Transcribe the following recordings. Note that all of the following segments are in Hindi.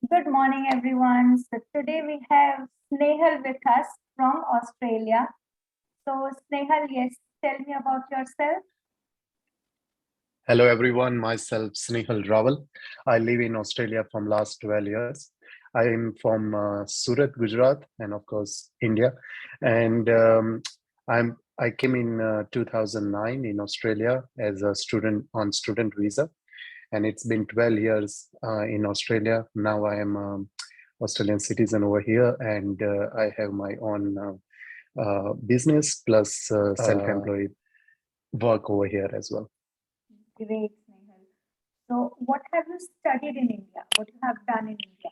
Good morning, everyone. So today we have Snehal with us from Australia. So Snehal, yes, tell me about yourself. Hello everyone, myself Snehal Rawal. I live in Australia from last 12 years. I am from Surat, Gujarat, and of course India. And I came in 2009 in Australia as a student on student visa, and it's been 12 years in Australia. Now I am Australian citizen over here, and I have my own business plus self-employed work over here as well. Great, Snehal. So what have you studied in India? What you have done in India?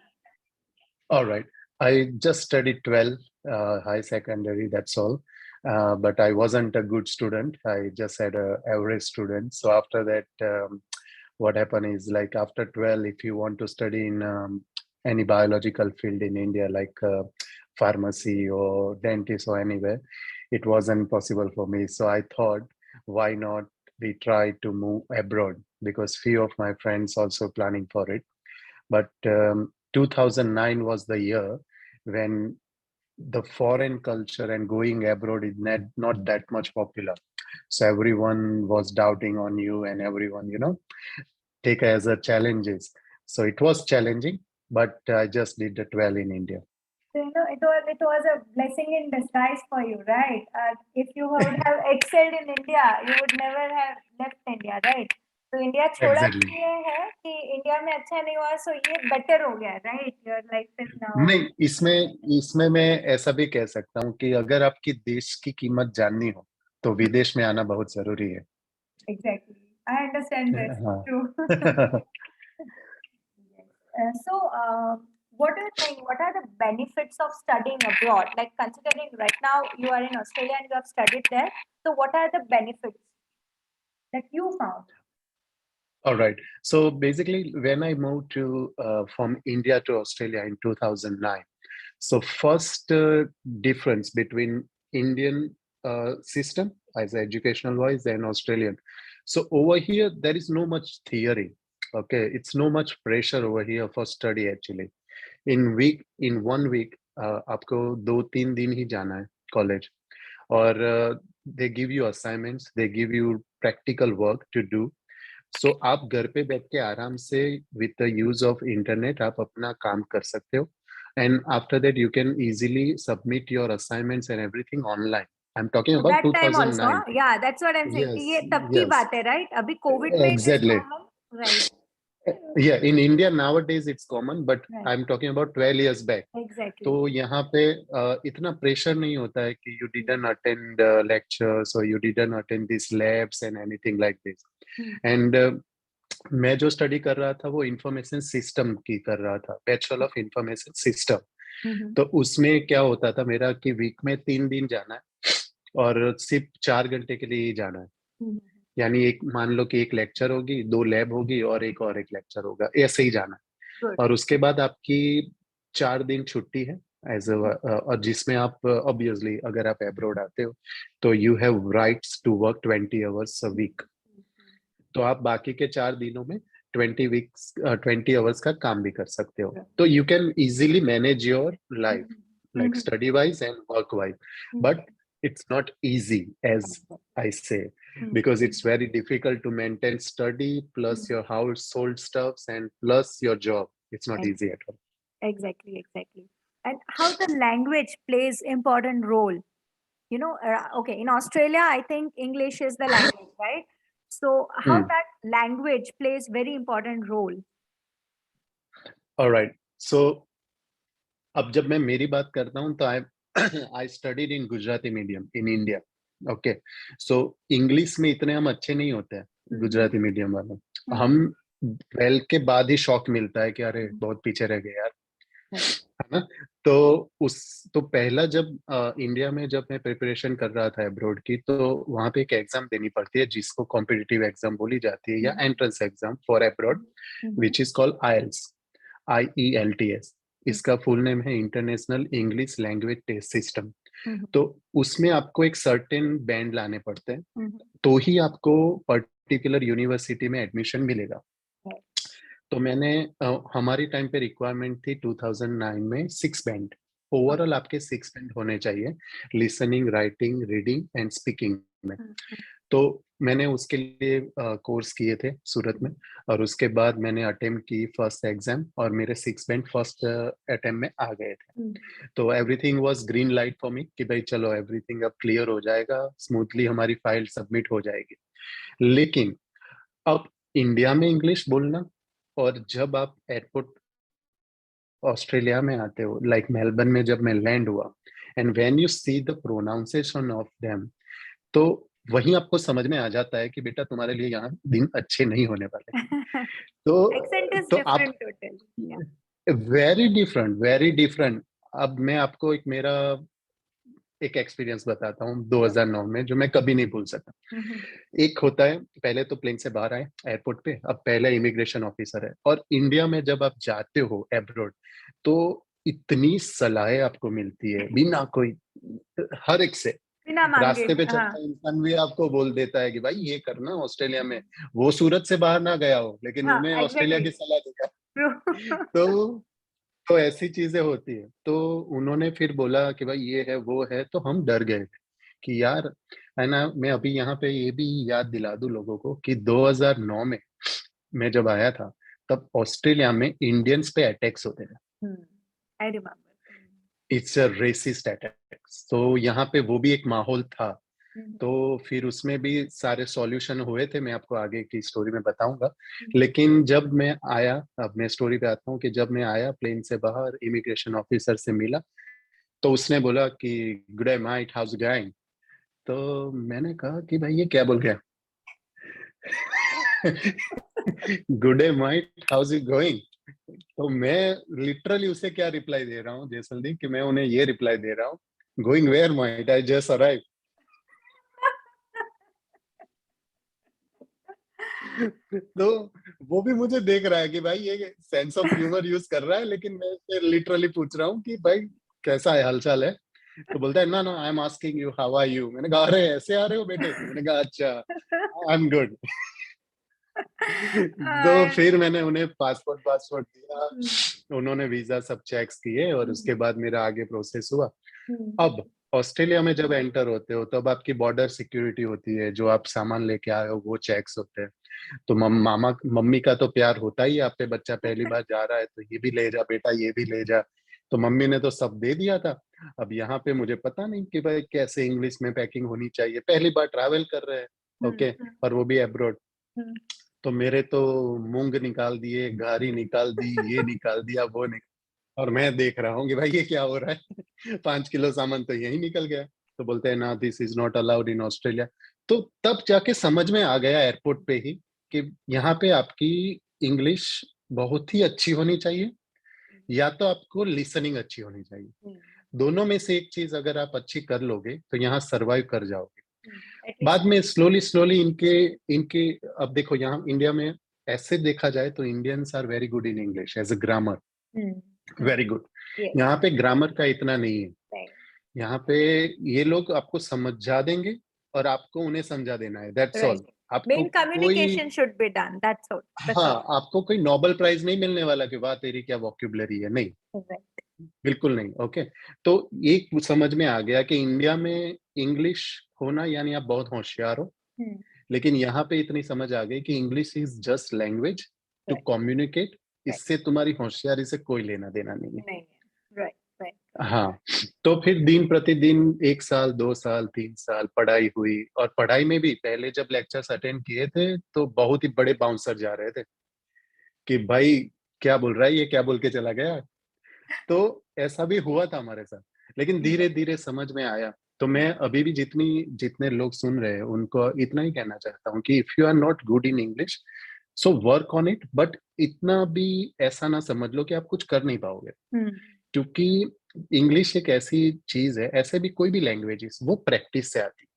All right. I just studied 12, high secondary, that's all. But I wasn't a good student. I just had a average student. So after that, what happened is like after 12, if you want to study in any biological field in India, like pharmacy or dentist or anywhere, it wasn't possible for me. So I thought, why not we try to move abroad? Because few of my friends also planning for it. But 2009 was the year when the foreign culture and going abroad is not that much popular. So everyone was doubting on you and everyone, take as a challenges. So it was challenging, but I just did it well in India. So it was a blessing in disguise for you, right? If you would have excelled in India, you would never have left India, right? तो इंडिया छोड़ा Exactly. इसलिए है कि इंडिया में अच्छा नहीं हुआ सो ये बेटर हो गया right your life is now नहीं, इसमें इसमें मैं ऐसा भी कह सकता हूँ कि अगर आपकी देश की कीमत जाननी हो तो विदेश में आना बहुत जरूरी है। Exactly I understand this true हाँ। Yes. What do you think? What are the benefits of studying abroad? Like considering right now you are in Australia and you have studied there. So, what are the benefits that you found? All right. So basically, when I moved to from India to Australia in 2009, so first difference between Indian system as educational wise and Australian. So over here, there is no much theory. Okay, it's no much pressure over here for study actually. In 1 week, आपको 2-3 दिन ही जाना है college, और they give you assignments, they give you practical work to do. सो आप घर पे बैठ के आराम से with the use of internet आप अपना काम कर सकते हो, and after that you can easily submit your assignments and everything online. I am talking So about that time also, 2009। huh? Yeah, that's what I'm saying. कि यस, ये तब की यस, बात है, right? अभी COVID में it is exactly. common, right? Yeah, in India nowadays it's common, but Right. I'm talking about 12 years back. तो Exactly. यहाँ पे इतना प्रेशर नहीं होता है कि you didn't attend lectures or you didn't attend these labs and anything like this. Hmm. And मैं जो स्टडी कर रहा था वो इंफॉर्मेशन सिस्टम की कर रहा था, bachelor of information system. Mm-hmm. तो उसमें क्या होता था मेरा कि वीक में 3 दिन जाना है और सिर्फ 4 घंटे के लिए ही जाना है। Mm-hmm. यानी एक मान लो कि एक लेक्चर होगी, 2 लैब होगी और एक लेक्चर होगा, ऐसे ही जाना है। Good. और उसके बाद आपकी 4 दिन छुट्टी है एज और जिसमें आप ऑब्वियसली अगर आप एब्रोड आते हो तो you have rights to work 20 hours a week. तो आप बाकी के 4 दिनों में 20 आवर्स का काम भी कर सकते हो। तो you can easily manage your life like Mm-hmm. study wise and work wise, but it's not easy as I say, because it's very difficult to maintain study plus your household stuffs and plus your job. It's not easy at all. Exactly, exactly. And how the language plays important role. Okay, in Australia, I think English is the language, right? So how Hmm. that language plays very important role. All right, so अब जब मैं मेरी बात करता हूँ तो I I studied in Gujarati medium in India. Okay, so English में इतने हम अच्छे नहीं होते हैं गुजराती मीडियम वाले। हम 12 के बाद ही शौक मिलता है कि अरे बहुत पीछे रह गए यार, है ना। तो तो पहला जब इंडिया में जब मैं प्रिपरेशन कर रहा था अब्रॉड की, तो वहां पे एक एग्जाम देनी पड़ती है जिसको कॉम्पिटिटिव एग्जाम बोली जाती है या entrance exam for abroad, which is called IELTS, IELTS। इसका फुल नेम है international English language test system. तो उसमें आपको एक सर्टेन बैंड लाने पड़ते हैं, तो ही आपको पर्टिकुलर यूनिवर्सिटी में एडमिशन मिलेगा। तो मैंने हमारी टाइम पे रिक्वायरमेंट थी 2009 में 6 बैंड। ओवरऑल आपके 6 बैंड होने चाहिए listening, writing, reading and speaking में। हम्म, तो मैंने उसके लिए कोर्स किए थे सूरत में, और उसके बाद मैंने अटेम्प्ट की फर्स्ट एग्जाम, और मेरे 6 बैंड फर्स्ट अटेम्प्ट में आ गए थे। हम्म, तो everything was green light for me कि भाई चलो एवरीथिंग अब क्लियर हो जाएगा, स्मूथली हमारी फाइल सबमिट हो जाएगी। लेकिन अब इंडिया में इंग्लिश बोलना, और जब आप एयरपोर्ट ऑस्ट्रेलिया में आते हो, लाइक मेलबर्न में जब मैं लैंड हुआ, and when you see the pronunciation of them, तो वहीं आपको समझ में आ जाता है कि बेटा तुम्हारे लिए यहाँ दिन अच्छे नहीं होने वाले। accent तो is आप different totally. Yeah. Very different, very different. अब मैं आपको एक एक्सपीरियंस बताता हूँ 2009 में, जो मैं कभी नहीं भूल सकता। हम्म, एक होता है, पहले तो प्लेन से बाहर आए एयरपोर्ट पे, अब पहले इमिग्रेशन ऑफिसर है, और इंडिया में जब आप जाते हो एब्रोड, तो इतनी सलाहें आपको मिलती है बिना कोई, हर एक से। बिना मांगे, रास्ते पे हाँ चलता इंसान भी आपको बोल देता है कि भाई ये करना ऑस्ट्रेलिया में। वो सूरत से बाहर ना गया हो, लेकिन हाँ, उन्हें ऑस्ट्रेलिया एग्जैक्टली की सलाह देगा। ट्रू। तो तो ऐसी चीजें होती है। तो उन्होंने फिर बोला कि भाई ये है वो है, तो हम डर गए थे कि यार, है ना। मैं अभी यहाँ पे ये भी याद दिला दूं लोगों को कि 2009 में मैं जब आया था, तब ऑस्ट्रेलिया में इंडियंस पे अटैक्स होते थे। I remember. It's a resist attacks, तो यहाँ पे वो भी एक माहौल था। तो फिर उसमें भी सारे सॉल्यूशन हुए थे, मैं आपको आगे की स्टोरी में बताऊंगा। लेकिन जब मैं आया, अब मैं स्टोरी पे आता हूँ कि जब मैं आया प्लेन से बाहर, इमिग्रेशन ऑफिसर से मिला, तो उसने बोला कि good day might, house going. तो मैंने कहा कि भाई ये क्या बोल गया। Good day might, house is going. तो मैं लिटरली उसे क्या रिप्लाई दे रहा हूँ जैसलदीप, कि मैं उन्हें ये रिप्लाई दे रहा हूँ, going where might, I just arrive. तो वो भी मुझे देख रहा है कि भाई ये सेंस ऑफ ह्यूमर यूज कर रहा है, लेकिन मैं लिटरली पूछ रहा हूँ कि भाई कैसा है, हालचाल है। तो बोलता है ना ना, I am asking you how are you. मैंने कहा अरे ऐसे आ रहे हो बेटे, मैंने कहा अच्छा, आई एम गुड। तो फिर मैंने उन्हें पासपोर्ट पासपोर्ट दिया, उन्होंने वीजा सब चेक्स किए, और उसके बाद मेरा आगे प्रोसेस हुआ। अब ऑस्ट्रेलिया में जब एंटर होते हो, तब आपकी बॉर्डर सिक्योरिटी होती है, जो आप सामान लेके आए हो वो चेक्स होते हैं। तो मामा मम्मी का तो प्यार होता ही है आप पे, बच्चा पहली बार जा रहा है तो ये भी ले जा बेटा, ये भी ले जा। तो मम्मी ने तो सब दे दिया था। अब यहाँ पे मुझे पता नहीं कि भाई कैसे इंग्लिश में पैकिंग होनी चाहिए, पहली बार ट्रैवल कर रहे हैं, ओके, और वो भी अब्रॉड। तो मेरे तो मूंग निकाल दिए, घारी निकाल दी, ये निकाल दिया, वो निकाल, और मैं देख रहा हूँ कि भाई ये क्या हो रहा है। 5 किलो सामान तो यही निकल गया। तो बोलते हैं ना, this is not allowed in Australia. तो तब जाके समझ में आ गया एयरपोर्ट पे ही कि यहाँ पे आपकी इंग्लिश बहुत ही अच्छी होनी चाहिए, या तो आपको लिसनिंग अच्छी होनी चाहिए। दोनों में से एक चीज अगर आप अच्छी कर लोगे, तो यहाँ सरवाइव कर जाओगे। बाद एटलीस्ट में स्लोली स्लोली इनके इनके अब देखो, यहाँ इंडिया में ऐसे देखा जाए तो Indians are very good in English as a grammar, very good. Yes, यहाँ पे ग्रामर का इतना नहीं है। राइट, यहाँ पे ये लोग आपको समझा देंगे, और आपको उन्हें समझा देना है, दैट्स ऑल। राइट। आपको मेन कोई, communication should be done, that's हाँ, ऑल। आपको कोई नोबेल प्राइज नहीं मिलने वाला कि वाह तेरी क्या वोक्यूबलरी है, नहीं, राइट। बिल्कुल नहीं। ओके, तो एक समझ में आ गया कि इंडिया में इंग्लिश होना यानी आप बहुत होशियार हो। लेकिन यहाँ पे इतनी समझ आ गई कि English is just language to right, communicate, right, इससे तुम्हारी होशियारी से कोई लेना देना नहीं है। नहीं, राइट, राइट। हाँ। तो फिर दिन प्रतिदिन 1 साल, 2 साल, 3 साल पढ़ाई हुई, और पढ़ाई में भी पहले जब लेक्चर्स अटेंड किए थे, तो बहुत ही बड़े बाउंसर जा रहे थे कि भाई क्या बोल रहा है ये, क्या बोल के चला गया। तो ऐसा भी हुआ था हमारे साथ, लेकिन धीरे धीरे समझ में आया। तो मैं अभी भी जितने लोग सुन रहे हैं उनको इतना ही कहना चाहता हूँ कि if you are not good in English, so work on it, but इतना भी ऐसा ना समझ लो कि आप कुछ कर नहीं पाओगे। क्योंकि इंग्लिश एक ऐसी चीज है, ऐसे भी कोई भी लैंग्वेजेस वो प्रैक्टिस से आती है।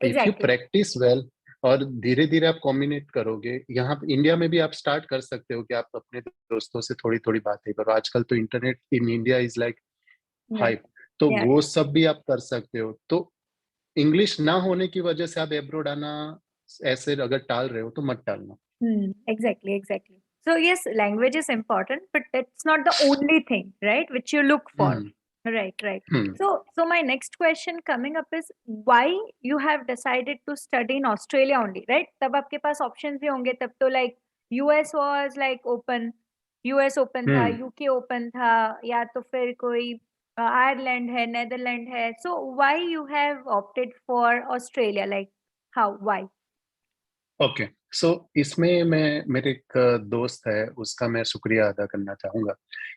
If you exactly. Practice well, और धीरे धीरे आप कम्युनिकेट करोगे, यहाँ इंडिया में भी आप स्टार्ट कर सकते हो कि आप अपने दोस्तों से थोड़ी थोड़ी बातें करो। आजकल तो internet in India is like hype, तो या वो सब भी आप कर सकते हो। तो इंग्लिश ना होने की वजह से आप एब्रोड आना ऐसे अगर टाल रहे हो, तो मत टालना। Exactly, exactly. So yes, language is important, but it's not the only thing, right? Which you look for. Hmm, Right, right. Hmm, So my next question coming up is why you have decided to study in Australia only, right? तब आपके पास options भी होंगे तब तो like US was like open, US open था, हम्म. UK open था या तो फिर कोई Ireland है, Netherlands है. So why you have opted for Australia? Like how? Why? Okay, so इसमें मैं, मेरे एक दोस्त है, उसका मैं शुक्रिया अदा करना चाहूंगा,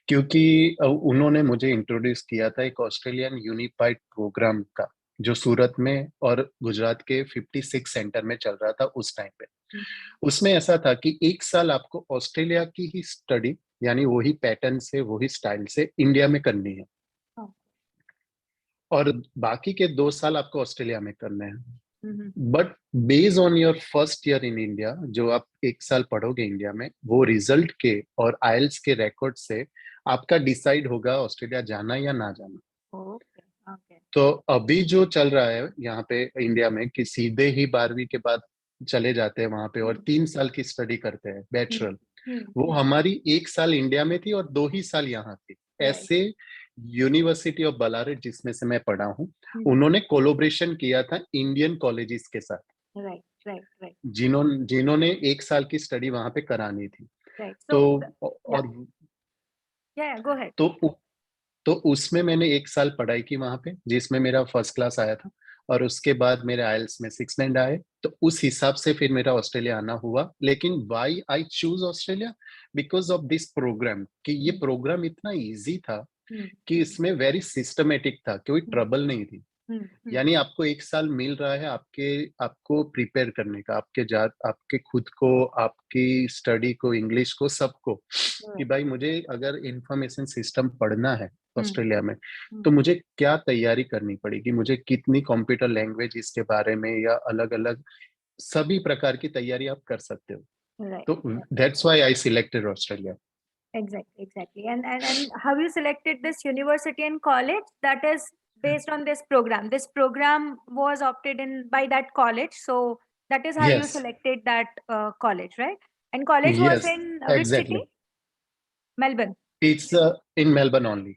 क्योंकि उन्होंने मुझे इंट्रोड्यूस किया था एक ऑस्ट्रेलियन यूनिफाइड प्रोग्राम का, जो सूरत में और गुजरात के 56 सेंटर में चल रहा था उस टाइम पे। Mhm. उसमें ऐसा था कि एक साल आपको ऑस्ट्रेलिया की ही स्टडी, यानी वही पैटर्न से वही स्टाइल से इंडिया में करनी है, Oh. और बाकी के 2 साल आपको ऑस्ट्रेलिया में करने हैं। Mhm. But based on your first year in India, जो आप एक साल पढ़ोगे इंडिया में, वो रिजल्ट के और आइल्स के रिकॉर्ड से आपका डिसाइड होगा ऑस्ट्रेलिया जाना या ना जाना। Okay, okay. तो अभी जो चल रहा है यहाँ पे इंडिया में कि सीधे ही 12वीं के बाद चले जाते हैं वहां पे और 3 साल की स्टडी करते हैं बैचलर, वो हमारी एक साल इंडिया में थी और 2 ही साल यहाँ थी। Right. ऐसे यूनिवर्सिटी ऑफ बलारेट, जिसमें से मैं पढ़ा हूँ, Mhm. उन्होंने कोलोब्रेशन किया था इंडियन कॉलेजेस के साथ, Right, right, right, जिन्होंने एक साल की स्टडी वहां पे करानी थी। right. तो So yeah, और yeah, go ahead. तो तो उसमें मैंने एक साल पढ़ाई की वहां पे, जिसमें मेरा फर्स्ट क्लास आया था, और उसके बाद मेरे आइल्स में 6 आए। तो उस हिसाब से फिर मेरा ऑस्ट्रेलिया आना हुआ। लेकिन why I choose Australia, because of this programme, कि ये प्रोग्राम इतना इजी था Hmm. कि इसमें वेरी सिस्टमेटिक था, कोई ट्रबल नहीं थी। Hmm. Hmm. यानी आपको एक साल मिल रहा है आपको प्रिपेयर करने का, आपके खुद को, आपकी स्टडी को, इंग्लिश को, सबको, कि Right. भाई मुझे अगर इंफॉर्मेशन सिस्टम पढ़ना है Hmm. ऑस्ट्रेलिया में, Hmm. तो मुझे क्या तैयारी करनी पड़ेगी, मुझे कितनी कंप्यूटर लैंग्वेज इसके बारे में, या अलग अलग सभी प्रकार की तैयारी आप कर सकते हो। Right. तो that's why I selected Australia. Exactly, exactly. And how you selected this university and college that is based on this program. This program was opted in by that college, so that is how you yes, selected that college, right? And college was yes, in which city? Exactly. Melbourne. It's in Melbourne only.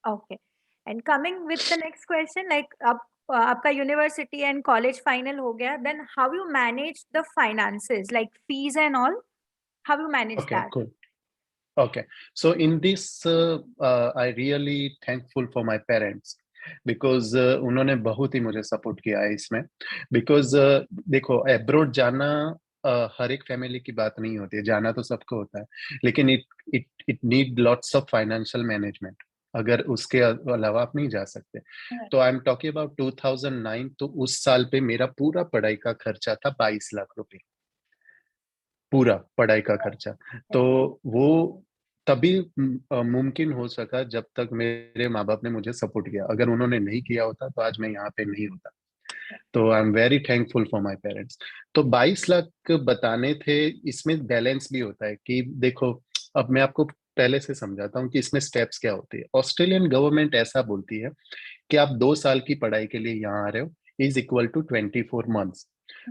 Okay. And coming with the next question, like अब आपका university and college final हो गया, then how you manage the finances, like fees and all? How you manage okay, that? cool. Okay, so in this, I really thankful for my parents, because उन्होंने बहुत ही मुझे सपोर्ट किया है इसमें। बिकॉज देखो, अब्रॉड जाना हर एक फैमिली की बात नहीं होती है, जाना तो सबको होता है, लेकिन it need lots of financial management, अगर उसके अलावा आप नहीं जा सकते। Right. तो आई एम टॉकिंग अबाउट 2009, तो उस साल पे मेरा पूरा पढ़ाई का खर्चा था 22 लाख रुपए, पूरा पढ़ाई का खर्चा। तो वो तभी मुमकिन हो सका जब तक मेरे माँ बाप ने मुझे सपोर्ट किया। अगर उन्होंने नहीं किया होता तो आज मैं यहाँ पे नहीं होता। तो I am very thankful for my parents. तो 22 लाख बताने थे, इसमें बैलेंस भी होता है कि देखो, अब मैं आपको पहले से समझाता हूँ कि इसमें स्टेप्स क्या होती है। ऑस्ट्रेलियन गवर्नमेंट ऐसा बोलती है कि आप 2 साल की पढ़ाई के लिए यहाँ आ रहे हो, इज इक्वल टू 24 मंथ्स।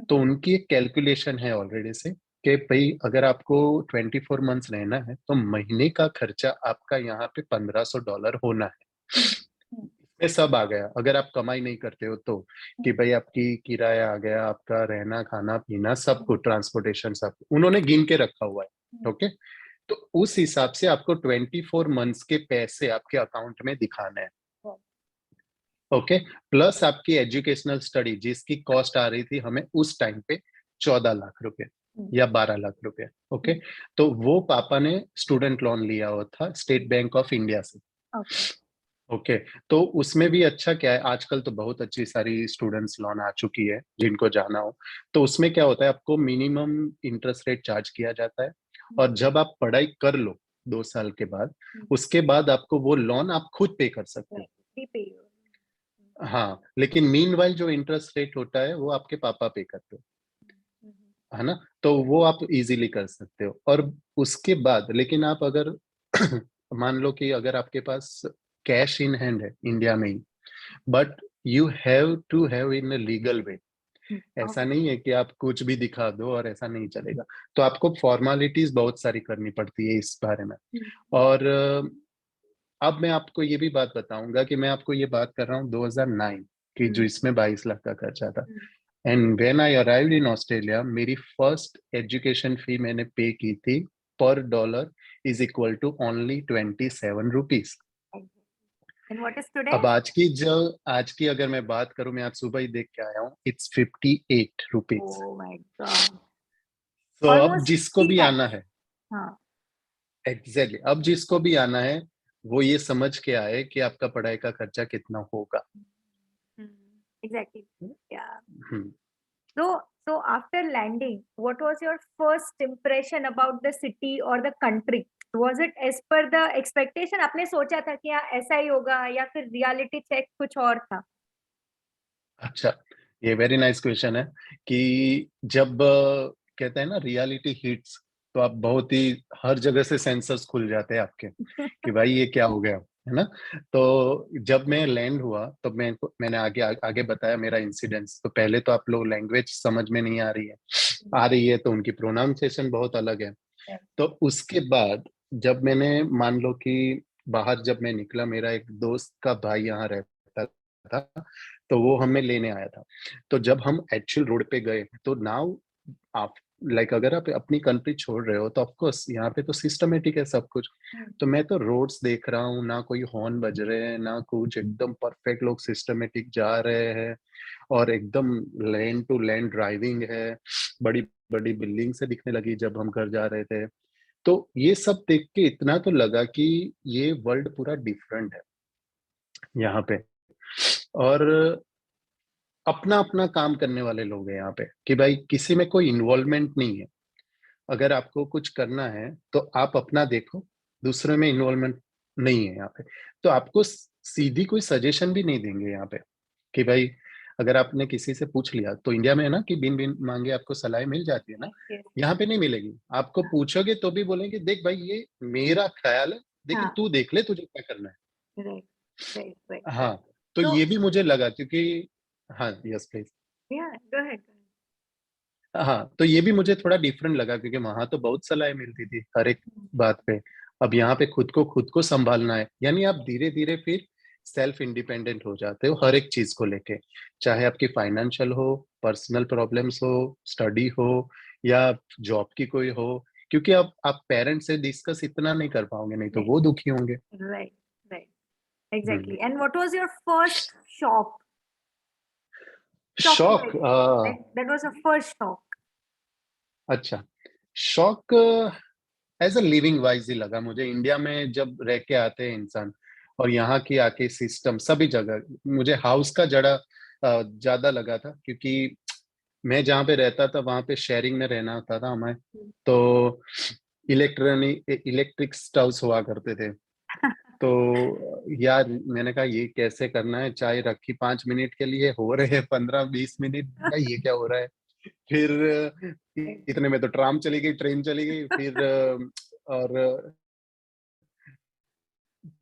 तो उनकी एक कैलकुलेशन है ऑलरेडी से, कि भाई अगर आपको 24 मंथ्स रहना है तो महीने का खर्चा आपका यहाँ पे $1500 होना है। इसमें सब आ गया, अगर आप कमाई नहीं करते हो तो, कि भाई आपकी किराया आ गया, आपका रहना, खाना पीना, सब कुछ, ट्रांसपोर्टेशन, सब उन्होंने गिन के रखा हुआ है। ओके, तो उस हिसाब से आपको 24 मंथ्स के पैसे आपके अकाउंट में दिखाना है। ओके, प्लस आपकी एजुकेशनल स्टडी, जिसकी कॉस्ट आ रही थी हमें उस टाइम पे 14 लाख रुपए या 12 लाख रुपए। ओके, तो वो पापा ने स्टूडेंट लोन लिया हुआ था स्टेट बैंक ऑफ इंडिया से। Okay. ओके, तो उसमें भी अच्छा क्या है, आजकल तो बहुत अच्छी सारी स्टूडेंट्स लोन आ चुकी है, जिनको जाना हो। तो उसमें क्या होता है, आपको मिनिमम इंटरेस्ट रेट चार्ज किया जाता है, और जब आप पढ़ाई कर लो 2 साल के बाद, उसके बाद आपको वो लोन आप खुद पे कर सकते हो। Right. Prepay you. हाँ, लेकिन मीनवाइल जो इंटरेस्ट रेट होता है वो आपके पापा पे करते हो, है ना। तो वो आप इजीली कर सकते हो। और उसके बाद लेकिन आप अगर मान लो कि अगर आपके पास कैश इन हैंड है इंडिया में ही, but you have to have in legal way, ऐसा Okay. नहीं है कि आप कुछ भी दिखा दो और ऐसा नहीं चलेगा। तो आपको फॉर्मेलिटीज बहुत सारी करनी पड़ती है इस बारे में। और अब मैं आपको ये भी बात बताऊंगा कि मैं आपको ये बात कर रहा हूँ 2009 की, जो इसमें 22 लाख का खर्चा था। And when I arrived in Australia, मेरी फर्स्ट एजुकेशन फी मैंने पे की थी पर dollar is equal to only 27 rupees. And what is today? अब आज की अगर मैं बात करूं, मैं आज सुबह ही देख के आया हूँ, it's 58 rupees. Oh my God. तो अब Almost जिसको 3 भी आना times. है, हाँ. एग्जैक्टली अब जिसको भी आना है वो ये समझ के आए कि आपका पढ़ाई का खर्चा कितना होगा। Exactly. Yeah. Hmm. So after landing, what was your first impression about the city or the country? Was it as per the expectation? आपने सोचा था कि हाँ ऐसा ही होगा या फिर रियलिटी चेक कुछ और था? अच्छा, ये वेरी नाइस क्वेश्चन है कि जब कहते हैं ना रियलिटी हिट्स, तो आप बहुत ही हर जगह से सेंसर्स खुल जाते हैं आपके कि भाई ये क्या हो गया, है ना। तो जब मैं लैंड हुआ तो मैंने आगे बताया मेरा इंसिडेंस। तो पहले तो आप लोग लैंग्वेज समझ में नहीं आ रही है तो उनकी प्रोनाउंसिएशन बहुत अलग है। तो उसके बाद जब मैंने मान लो कि बाहर जब मैं निकला, मेरा एक दोस्त का भाई यहाँ रहता था, तो वो हमें लेने आया था। तो जब हम एक्चुअल रोड पे गए तो नाउ आप लाइक अगर आप अपनी कंट्री छोड़ रहे हो तो ऑफ कोर्स यहाँ पे तो सिस्टमेटिक है सब कुछ। तो मैं तो रोड्स देख रहा हूँ, ना कोई हॉर्न बज रहे हैं ना कुछ, एकदम परफेक्ट लोग सिस्टमेटिक जा रहे हैं और एकदम लैंड टू लैंड ड्राइविंग है। बड़ी बड़ी बिल्डिंग से दिखने लगी जब हम घर जा रहे थे। तो ये सब देख के इतना तो लगा कि ये वर्ल्ड पूरा डिफरेंट है यहाँ पे। और अपना अपना काम करने वाले लोग हैं यहाँ पे कि भाई किसी में कोई इन्वॉल्वमेंट नहीं है। अगर आपको कुछ करना है तो आप अपना देखो, दूसरे में इन्वॉल्वमेंट नहीं है यहाँ पे। तो आपको सीधी कोई सजेशन भी नहीं देंगे यहाँ पे कि भाई अगर आपने किसी से पूछ लिया, तो इंडिया में है ना कि बिन बिन मांगे आपको सलाह मिल जाती है ना। Yes. यहाँ पे नहीं मिलेगी। आपको पूछोगे तो भी बोलेंगे देख भाई ये मेरा ख्याल है, लेकिन हाँ. तू देख ले तुझे क्या करना Right. Right. Right. है। Right. हाँ, तो So ये भी मुझे लगा क्योंकि हाँ, yes please. yeah, go ahead. हाँ, तो ये भी मुझे थोड़ा डिफरेंट लगा क्योंकि वहां तो बहुत सलाह मिलती थी हर एक बात पे। अब यहाँ पे खुद को संभालना है, यानी आप धीरे धीरे फिर सेल्फ इंडिपेंडेंट हो जाते हो हर एक चीज को लेके, चाहे आपकी फाइनेंशियल हो, पर्सनल प्रॉब्लम्स हो, स्टडी हो या जॉब की कोई हो। क्योंकि अब आप पेरेंट्स से डिस्कस इतना नहीं कर पाओगे, नहीं तो Right. वो दुखी होंगे। Right. Right. Hmm. Exactly. And what was your first shock? Shock शौक value. Like that was a first shock. अच्छा, शौक एज अ लिविंग वाइज ही लगा मुझे। इंडिया में जब रह के आते हैं इंसान और यहाँ की आके सिस्टम सभी जगह, मुझे हाउस का जड़ा ज्यादा लगा था क्योंकि मैं जहाँ पे रहता था वहां पे शेयरिंग में रहना होता था हमें। तो इलेक्ट्रिक स्टव्स हुआ करते थे। तो यार मैंने कहा ये कैसे करना है, चाय रखी 5 मिनट के लिए हो रहे हैं 15-20 मिनट, ये क्या हो रहा है। फिर इतने में तो ट्राम चली गई, ट्रेन चली गई, फिर और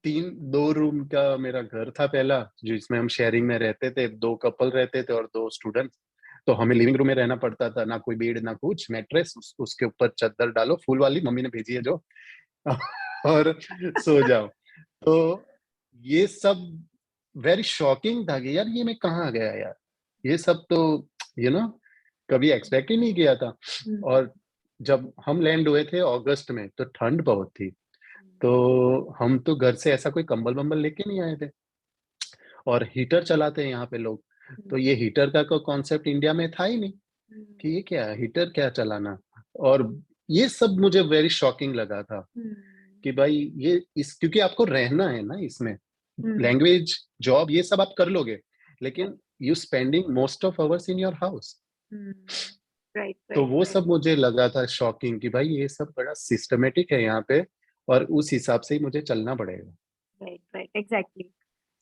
2 रूम का मेरा घर था पहला, जिसमें हम शेयरिंग में रहते थे, 2 कपल रहते थे और 2 स्टूडेंट। तो हमें लिविंग रूम में रहना पड़ता था, ना कोई बेड ना कुछ, मैट्रेस उसके ऊपर चादर डालो फूल वाली, मम्मी ने भेजी है जो और सो जाओ। तो ये सब वेरी शॉकिंग था कि यार ये मैं कहाँ आ गया यार। ये सब तो कभी एक्सपेक्ट ही नहीं किया था। और जब हम लैंड हुए थे अगस्त में तो ठंड बहुत थी। तो हम तो घर से ऐसा कोई कंबल वंबल लेके नहीं आए थे। और हीटर चलाते हैं यहाँ पे लोग। तो ये हीटर का कॉन्सेप्ट इंडिया में था ही नहीं कि ये क्या है, हीटर क्या चलाना। और ये सब मुझे वेरी शॉकिंग लगा था कि भाई ये इस क्योंकि आपको रहना है ना इसमें, लैंग्वेज जॉब ये सब आप कर लोगे, लेकिन you spending most of hours in your house. Right. तो Right. वो Right. सब मुझे लगा था शॉकिंग कि भाई ये सब बड़ा सिस्टमेटिक है यहाँ पे, और उस हिसाब से ही मुझे चलना पड़ेगा। Right. Right. Exactly.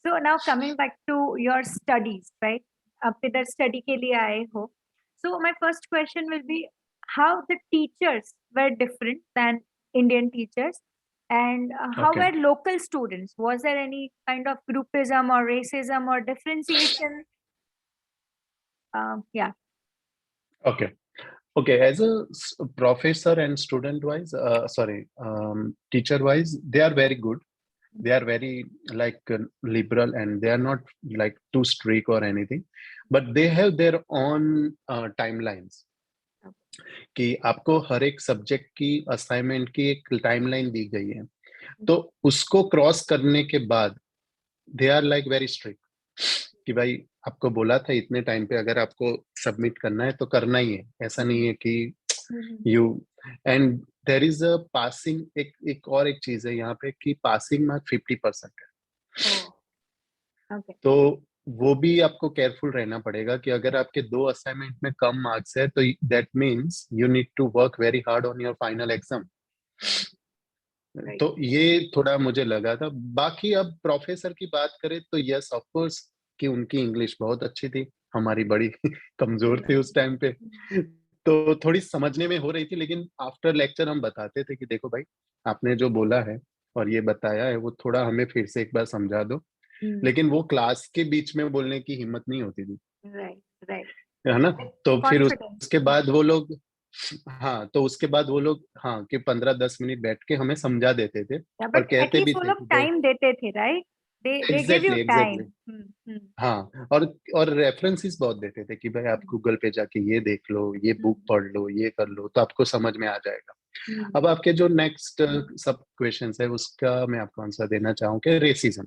So now coming back to your studies, right? आप इधर study के लिए आए हो. So my first question will be how the teachers were different than Indian teachers, and how okay. were local students? Was there any kind of groupism or racism or differentiation? Yeah. Okay. Okay, as a professor and student wise, teacher wise, they are very good. They are very like liberal, and they are not like too strict or anything, but they have their own timelines. कि आपको हर एक सब्जेक्ट की असाइनमेंट की एक टाइमलाइन दी गई है, तो उसको क्रॉस करने के बाद they are like very strict कि भाई आपको बोला था इतने टाइम पे अगर आपको सबमिट करना है तो करना ही है, ऐसा नहीं है कि you and there is a passing, एक और एक चीज है यहाँ पे कि पासिंग मार्क 50% है। ओके। तो वो भी आपको केयरफुल रहना पड़ेगा कि अगर आपके 2 असाइनमेंट में कम मार्क्स है तो that means you need to work very hard on your final exam. Right. तो ये थोड़ा मुझे लगा था। बाकी अब प्रोफेसर की बात करें तो यस ऑफ कोर्स कि उनकी इंग्लिश बहुत अच्छी थी, हमारी बड़ी कमजोर थी उस टाइम पे, तो थोड़ी समझने में हो रही थी, लेकिन आफ्टर लेक्चर हम बताते थे कि देखो भाई आपने जो बोला है और ये बताया है वो थोड़ा हमें फिर से एक बार समझा दो, लेकिन वो क्लास के बीच में बोलने की हिम्मत नहीं होती थी, राइट, राइट। है ना। तो फिर कॉन्फिडेंस। उसके बाद वो लोग, हाँ तो उसके बाद वो लोग हाँ कि 15-10 मिनट बैठ के हमें समझा देते थे और बट कहते भी एटलीस्ट वो थे लोग कि भाई टाइम देते थे, right? They give you exactly time. Exactly, हाँ और रेफरेंसेस बहुत देते थे कि भाई आप गूगल पे जाके ये देख लो, ये बुक पढ़ लो, ये कर लो, तो आपको समझ में आ जाएगा। अब आपके जो नेक्स्ट सब क्वेश्चंस है उसका मैं आपको आंसर देना चाहूँ रेसिज्म।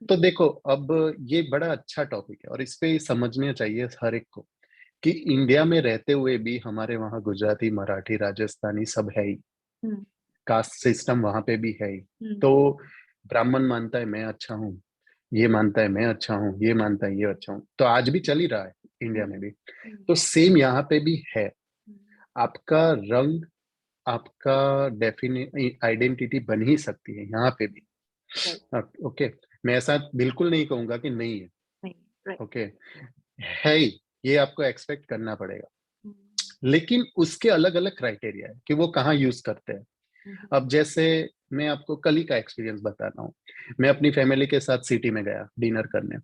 तो देखो अब ये बड़ा अच्छा टॉपिक है और इस पे समझना चाहिए हर एक को कि इंडिया में रहते हुए भी हमारे वहाँ गुजराती, मराठी, राजस्थानी सब है ही, कास्ट सिस्टम वहां पे भी है ही। तो ब्राह्मण मानता है मैं अच्छा हूँ, ये मानता है मैं अच्छा हूँ, ये मानता है ये अच्छा हूँ, तो आज भी चल ही रहा है इंडिया में भी। तो सेम यहाँ पे भी है। आपका रंग, आपका डेफिनेट आइडेंटिटी बन ही सकती है यहाँ पे भी। ओके, मैं ऐसा बिल्कुल नहीं कहूंगा कि नहीं है। ओके, है ही, ये आपको एक्सपेक्ट करना पड़ेगा, लेकिन उसके अलग अलग क्राइटेरिया है कि वो कहाँ यूज करते हैं। अब जैसे मैं आपको कल ही का एक्सपीरियंस बता रहा हूँ, मैं अपनी फैमिली के साथ सिटी में गया डिनर करने।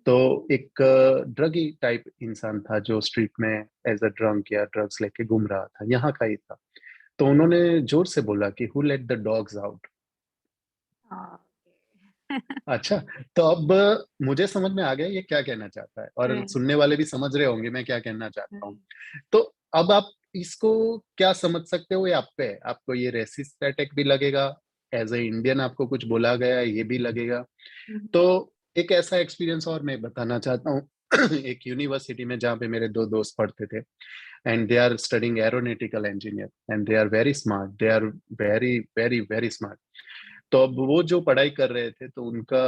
तो एक ड्रगी टाइप इंसान था जो स्ट्रीट में एज अ ड्रंक या ड्रग्स लेके घूम रहा था, यहाँ का ही था। तो उन्होंने जोर से बोला कि who let the dogs out. अच्छा, तो अब मुझे समझ में आ गया ये क्या कहना चाहता है और सुनने वाले भी समझ रहे होंगे मैं क्या कहना चाहता हूँ। तो अब आप इसको क्या समझ सकते हो ये आप पे है। आपको ये रेसिस्ट अटैक भी लगेगा, एज ए इंडियन आपको कुछ बोला गया है ये भी लगेगा। तो एक ऐसा एक्सपीरियंस और मैं बताना चाहता हूँ एक यूनिवर्सिटी में जहाँ पे मेरे 2 दोस्त पढ़ते थे, and they are studying aeronautical engineer and they are very smart, they are very very very smart. तो अब वो जो पढ़ाई कर रहे थे तो उनका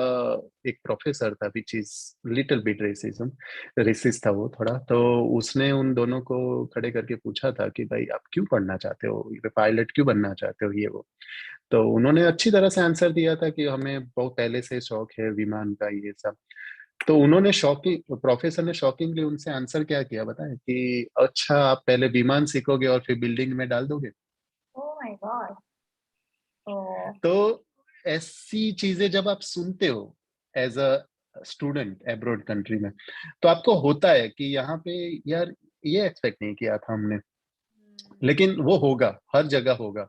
एक प्रोफेसर था which is little bit racism, racist था वो थोड़ा। तो उसने उन दोनों को खड़े करके पूछा था कि भाई आप क्यों पढ़ना चाहते हो, पायलट क्यों बनना चाहते हो, ये वो। तो उन्होंने अच्छी तरह से आंसर दिया था कि हमें बहुत पहले से शौक है विमान का, ये सब। तो उन्होंने शॉकिंग, प्रोफेसर ने शॉकिंगली उनसे आंसर क्या किया बताएं कि अच्छा आप पहले विमान सीखोगे और फिर बिल्डिंग में डाल दोगे। Oh my God. ओह। तो ऐसी चीजें जब आप सुनते हो as a student abroad country में, तो आपको होता है कि यहाँ पे यार ये एक्सपेक्ट नहीं किया था हमने, लेकिन वो होगा, हर जगह होगा।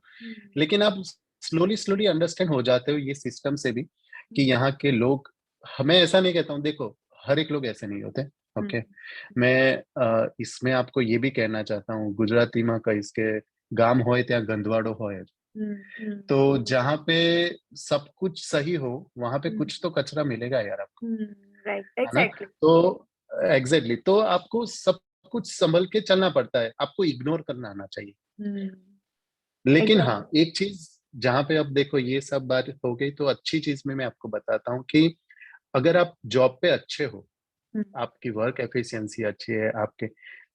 लेकिन आप स्लोली स्लोली अंडरस्टैंड हो जाते हो ये सिस्टम से भी कि यहाँ के लोग, हमें ऐसा नहीं कहता हूँ, देखो हर एक लोग ऐसे नहीं होते। ओके, मैं इसमें आपको ये भी कहना चाहता हूँ गुजराती में कही के गाम होए त्या गंदवाड़ो होए। तो जहाँ पे सब कुछ सही हो वहां पे कुछ तो कचरा मिलेगा यार आपको, राइट, है ना। एग्जैक्टली। तो एग्जैक्टली तो आपको सब कुछ संभल के चलना पड़ता है, आपको इग्नोर करना आना चाहिए। लेकिन हाँ एग्जैक्टली। एक चीज जहाँ पे अब देखो ये सब बात हो गई, तो अच्छी चीज में मैं आपको बताता हूँ कि अगर आप जॉब पे अच्छे हो, आपकी वर्क एफिशिएंसी अच्छी है आपके,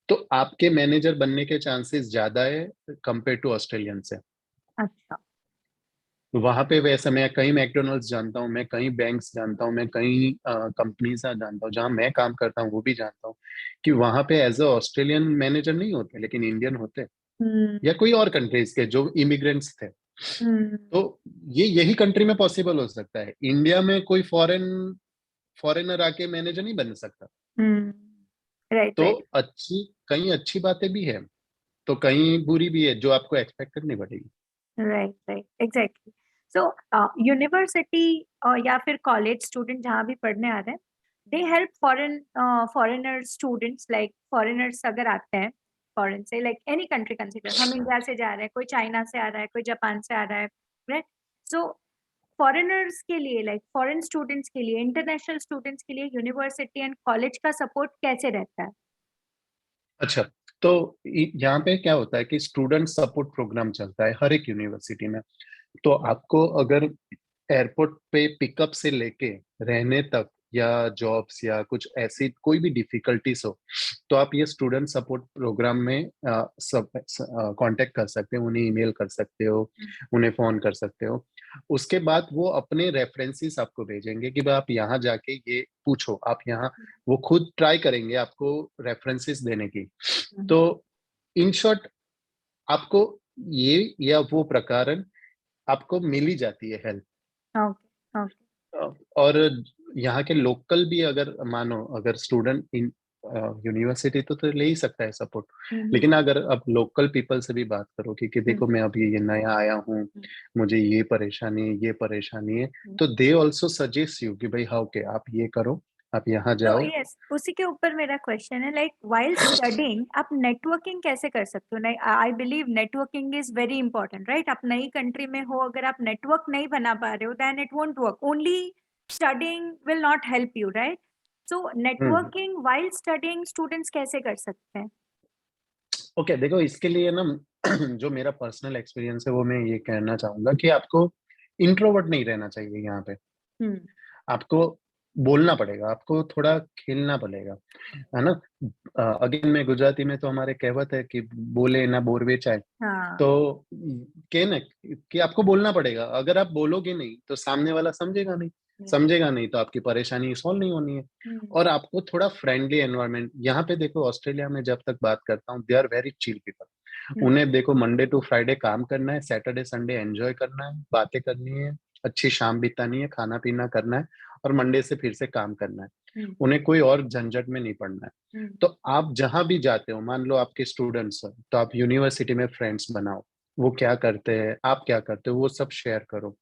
तो आपके मैनेजर बनने के चांसेस ज्यादा है कंपेयर टू ऑस्ट्रेलियन से। अच्छा। वहां पे वैसे मैं कई मैकडोनल्ड्स जानता हूँ, मैं कई बैंक्स जानता हूँ, मैं कई कंपनीज जानता हूँ जहाँ मैं काम करता हूँ वो भी जानता हूँ कि वहां पे एज अ ऑस्ट्रेलियन मैनेजर नहीं होते लेकिन इंडियन होते, या कोई और कंट्रीज के जो इमिग्रेंट्स थे। तो ये यही कंट्री में पॉसिबल हो सकता है, इंडिया में कोई फॉरेनर आके मैनेजर नहीं बन सकता। राइट, तो राइट, कहीं अच्छी बातें भी है, तो कहीं बुरी भी है जो आपको एक्सपेक्ट करनी पड़ेगी। Right, right, exactly. So university या फिर कॉलेज स्टूडेंट जहाँ भी पढ़ने आ रहे हैं, they help foreigner students, like foreigners अगर आते हैं फॉरेन से, लाइक एनी कंट्री कंसिडर, हम इंडिया से जा रहे हैं, कोई चाइना से आ रहा है, कोई जापान से आ रहा है, राइट? सो फॉरेनर्स के लिए, लाइक फॉरेन स्टूडेंट्स के लिए, इंटरनेशनल स्टूडेंट्स के लिए यूनिवर्सिटी एंड कॉलेज का सपोर्ट कैसे रहता है? अच्छा, तो यहाँ पे क्या होता है कि स्टूडेंट सपोर्ट प्रोग्राम चलता है हर एक यूनिवर्सिटी में। तो आपको अगर एयरपोर्ट पे पिकअप से लेके रहने तक या जॉब्स या कुछ ऐसी कोई भी डिफिकल्टीज हो, तो आप ये स्टूडेंट सपोर्ट प्रोग्राम में सब कांटेक्ट कर सकते हो, उन्हें ईमेल कर सकते हो, उन्हें फोन कर सकते हो। उसके बाद वो अपने रेफरेंसेस आपको भेजेंगे कि भाई आप यहाँ जाके ये पूछो, आप यहाँ, वो खुद ट्राई करेंगे आपको रेफरेंसेस देने की। तो इन शॉर्ट आपको ये या वो प्रकार आपको मिल ही जाती है हेल्प। Okay, okay. और यहाँ के लोकल भी अगर मानो अगर स्टूडेंट इन यूनिवर्सिटी तो ले ही सकता है सपोर्ट। लेकिन अगर आप लोकल पीपल से भी बात करो कि देखो मैं अभी ये नया आया हूँ, मुझे ये परेशानी है, तो दे ऑल्सो सजेस्ट यू कि भाई हाँ ओके आप ये करो, आप यहाँ तो जाओ। यस, उसी के ऊपर मेरा क्वेश्चन है, लाइक व्हाइल स्टडिंग आप नेटवर्किंग कैसे कर सकते हो? Like I believe networking is very important, right? आप नई कंट्री में हो, अगर आप नेटवर्क नहीं बना पा रहे हो, then it won't work. Only studying will not help you, right? So hmm. Networking while studying students कैसे कर सकते हैं? ओके, देखो इसके लिए ना जो मेरा पर्सनल एक्सपीरियंस है वो मैं ये कहना चाहूंगा कि आपको इंट्रोवर्ट नहीं रहना चाहिए यहाँ पे। हम्म। आपको बोलना पड़ेगा, आपको थोड़ा खेलना पड़ेगा, है ना। अगेन में गुजराती में तो हमारे कहावत है कि बोले ना बोर बेचाए। हाँ। तो के ना कि आपको बोलना पड़ेगा। अगर आप बोलोगे नहीं तो सामने वाला समझेगा नहीं, समझेगा नहीं तो आपकी परेशानी सॉल्व नहीं होनी है। हम्म। और आपको थोड़ा फ्रेंडली एनवायरनमेंट, यहाँ पे देखो ऑस्ट्रेलिया में जब तक बात करता हूँ, they are very chill people. Hmm. उन्हें देखो मंडे टू फ्राइडे काम करना है, सैटरडे संडे एंजॉय करना है, बातें करनी है, अच्छी शाम बितानी है, खाना पीना करना है, और मंडे से फिर से काम करना है। हम्म। उन्हें कोई और झंझट में नहीं पड़ना है। हम्म। तो आप जहां भी जाते हो, मान लो आपके स्टूडेंट्स हैं, तो आप यूनिवर्सिटी में फ्रेंड्स बनाओ। वो क्या करते हैं, आप क्या करते हो, वो सब शेयर करो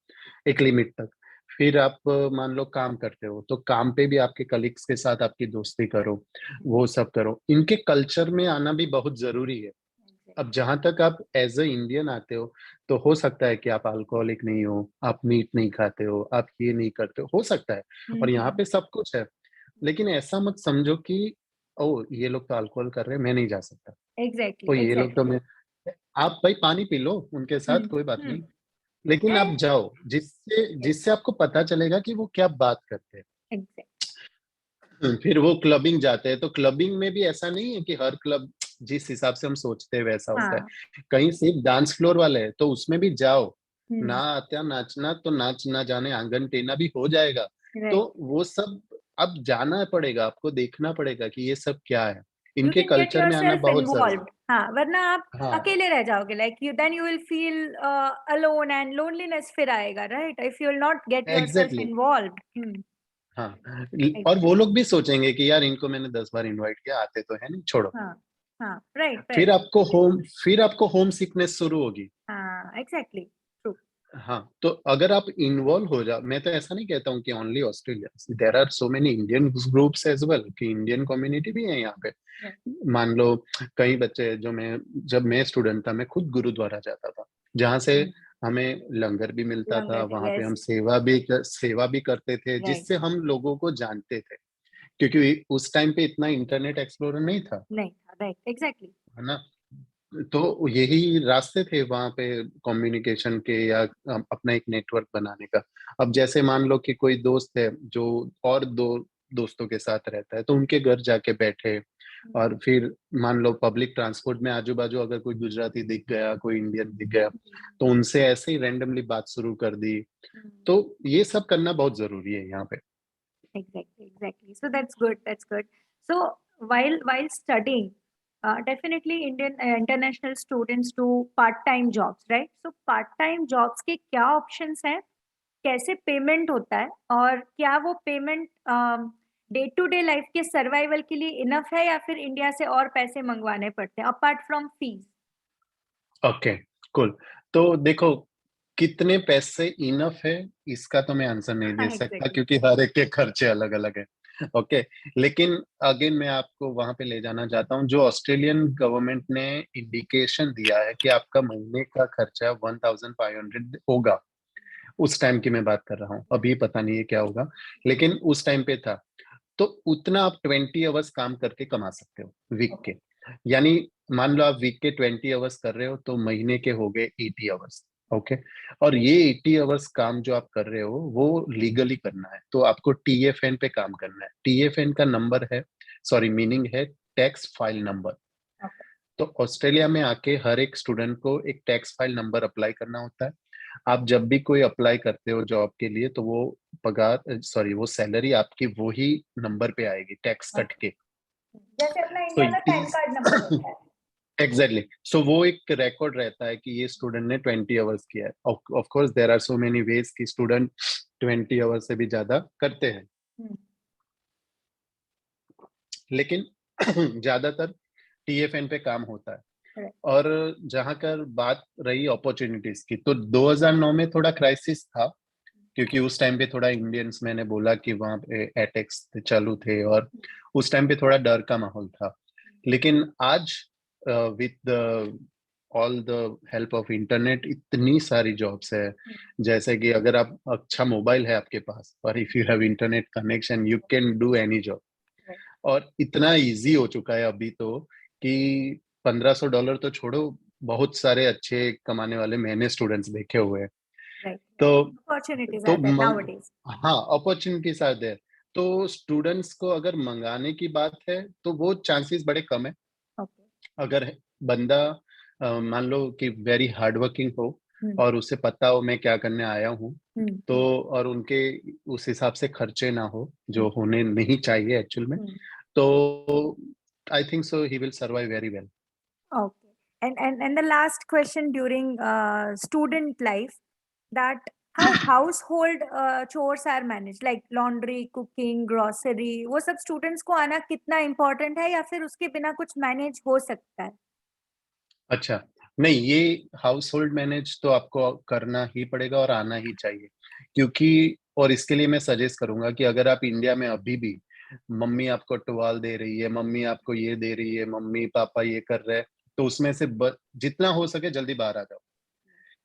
एक लिमिट तक। फिर आप मान लो काम करते हो, तो काम पे भी आपके कलीग्स के साथ आपकी दोस्ती करो, वो सब करो। इनके कल्चर में आना भी बहुत जरूरी है। अब जहां तक आप एज अ इंडियन आते हो, तो हो सकता है कि आप अल्कोहलिक नहीं हो, आप मीट नहीं खाते हो, आप ये नहीं करते हो सकता है। और यहाँ हम्म। पे सब कुछ है। लेकिन ऐसा मत समझो कि ओ ये लोग तो अल्कोहल कर रहे हैं, मैं नहीं जा सकता। एग्जैक्टली, ओ ये लोग तो एग्जैक्टली। मैं, आप भाई पानी पी लो उनके साथ, हम्म। कोई बात हम्म। नहीं। लेकिन आप जाओ जिससे जिससे आपको पता चलेगा कि वो क्या बात करते हैं। एग्जैक्ट। फिर वो क्लबिंग जाते हैं, तो क्लबिंग में भी ऐसा नहीं है कि हर क्लब जिस हिसाब से हम सोचते हैं वैसा होता हाँ। है। कहीं सिर्फ डांस फ्लोर वाले हैं तो उसमें भी जाओ। ना हम्म। आता नाचना तो नाच ना जाने आंगन टेढ़ा भी हो जाएगा। तो राइट। वो सब अब जाना पड़ेगा, आपको देखना पड़ेगा कि ये सब क्या है। यू इनके कैन गेट कल्चर में आना योरसेल्फ बहुत जरूरी इन्वॉल्व्ड, हाँ, वरना आप हाँ अकेले रह जाओगे, like you then you will feel alone and loneliness फिर आएगा, right? If you will not get yourself exactly. Involved. हाँ, और वो लोग भी सोचेंगे कि यार इनको मैंने 10 बार इनवाइट किया, आते तो है नहीं, छोड़ो। हाँ, हाँ, राइट, फिर राइट। आपको होम फिर आपको होम सिकनेस शुरू होगी। हाँ, एग्जैक्टली, ट्रू। हाँ, तो अगर आप इन्वॉल्व हो जाओ, मैं तो ऐसा नहीं कहता हूँ कि only Australia, there are so many Indian groups as well, कि इंडियन कम्युनिटी भी है यहाँ पे। मान लो कई बच्चे, जो मैं जब मैं स्टूडेंट था, मैं खुद गुरुद्वारा जाता था, जहाँ से हमें लंगर भी मिलता था, लंगर, वहां पे हम यस। सेवा भी करते थे, राइट। जिससे हम लोगों को जानते थे। क्योंकि उस टाइम पे इतना इंटरनेट एक्सप्लोरर नहीं था, नहीं था, राइट, एग्जैक्टली। है ना। तो यही रास्ते थे वहां पे कम्युनिकेशन के, या अपना एक नेटवर्क बनाने का। अब जैसे मान लो कि कोई दोस्त है जो और दो दोस्तों के साथ रहता है, तो उनके घर जाके बैठे, और फिर मान लो पब्लिक ट्रांसपोर्ट में आजू बाजू अगर कोई गुजराती दिख गया, कोई इंडियन दिख गया, तो उनसे ऐसे ही रैंडमली बात शुरू कर दी। तो ये सब करना बहुत जरूरी है यहाँ पे। Exactly, exactly. So that's good. That's good. So while studying, definitely Indian international students do part-time jobs, right? So part-time jobs के क्या options हैं? कैसे पेमेंट होता है? और क्या वो payment day to day life के सर्वाइवल के लिए इनफ है या फिर इंडिया से और पैसे मंगवाने पड़ते हैं apart from fees? Okay, cool. तो देखो, कितने पैसे इनफ है, इसका तो मैं आंसर नहीं दे सकता, एग्जैक्टली। क्योंकि हर एक के खर्चे अलग अलग है। ओके, लेकिन अगेन मैं आपको वहां पे ले जाना चाहता हूँ, जो ऑस्ट्रेलियन गवर्नमेंट ने इंडिकेशन दिया है कि आपका महीने का खर्चा 1500 होगा। उस टाइम की मैं बात कर रहा हूँ, अभी पता नहीं है क्या होगा, लेकिन उस टाइम पे था। तो उतना आप 20 आवर्स काम करके कमा सकते हो वीक के। यानी मान लो आप वीक के 20 आवर्स कर रहे हो, तो महीने के हो गए 80 आवर्स। ओके, और ये 80 आवर्स काम जो आप कर रहे हो वो लीगली करना है, तो आपको TFN पे काम करना है। TFN का नंबर है, सॉरी, मीनिंग है टैक्स फाइल नंबर। तो ऑस्ट्रेलिया में आके हर एक स्टूडेंट को एक टैक्स फाइल नंबर अप्लाई करना होता है। आप जब भी कोई अप्लाई करते हो जॉब के लिए, तो वो पगार, सॉरी, वो सैलरी आपकी वो ही नंबर पे आएगी, टैक्स कट के। जैसे अपना तो इंडिया का it pan is called number होता है। एग्जैक्टली, सो वो एक रिकॉर्ड रहता है कि ये स्टूडेंट ने 20 आवर्स किया है। Of course there are so many ways कि स्टूडेंट 20 आवर्स से भी ज्यादा करते हैं, हम्म, लेकिन ज्यादातर TFN पे काम होता है। correct. और जहां कर बात रही अपॉर्चुनिटीज की, तो 2009 में थोड़ा क्राइसिस था, क्योंकि उस टाइम पे थोड़ा इंडियंस, मैंने बोला कि वहां पे अटैक्स चालू थे, और उस टाइम पे थोड़ा डर का माहौल था। लेकिन आज with all the help of internet इतनी सारी जॉब्स है। जैसे कि अगर आप, अच्छा मोबाइल है आपके पास, और if you have internet connection, you can do any job. Right. और इतना इजी हो चुका है अभी तो, कि $1500 तो छोड़ो, बहुत सारे अच्छे कमाने वाले मैंने स्टूडेंट्स देखे हुए हैं। Right. तो Opportunities तो are there nowadays. हाँ, अपॉर्चुनिटीज आर देयर। तो स्टूडेंट्स को अगर मंगाने की बात है, तो वो चांसेस बड़े कम है। Okay. अगर बंदा मान लो कि वेरी हार्ड वर्किंग हो, हम्म, और उसे पता हो मैं क्या करने आया हूँ, तो, हम्म, और उनके उस हिसाब से खर्चे ना हो जो हम्म, होने नहीं चाहिए एक्चुअल में, हम्म. तो I think so he will survive very well. Okay. And the last question during student life, that how household chores are managed, like laundry, cooking, grocery, वो सब students को आना कितना important है या फिर उसके बिना कुछ manage हो सकता है? अच्छा, नहीं, ये हाउस होल्ड मैनेज तो आपको करना ही पड़ेगा और आना ही चाहिए, क्योंकि, और इसके लिए मैं सजेस्ट करूंगा कि अगर आप इंडिया में अभी भी, मम्मी आपको टुवाल दे रही है, मम्मी आपको ये दे रही है, मम्मी पापा ये कर रहे हैं, तो उसमें से जितना हो सके जल्दी बाहर आ जाओ।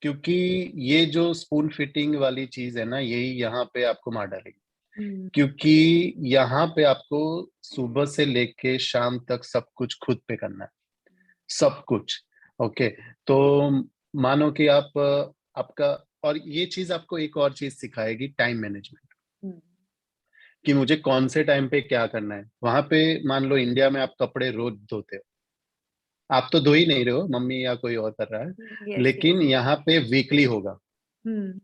क्योंकि ये जो स्पून फिटिंग वाली चीज है ना, यही यहाँ पे आपको मार डालेगी। हम्म, क्योंकि यहाँ पे आपको सुबह से लेके शाम तक सब कुछ खुद पे करना है, सब कुछ। ओके, तो मानो कि आप, आपका, और ये चीज आपको एक और चीज सिखाएगी, टाइम मैनेजमेंट, हम्म, कि मुझे कौन से टाइम पे क्या करना है। वहां पे मान लो इंडिया में आप कपड़े रोज धोते हो, आप तो धो ही नहीं रहे हो, मम्मी या कोई और कर रहा है, yes, yes. लेकिन यहाँ पे वीकली होगा। हम्म.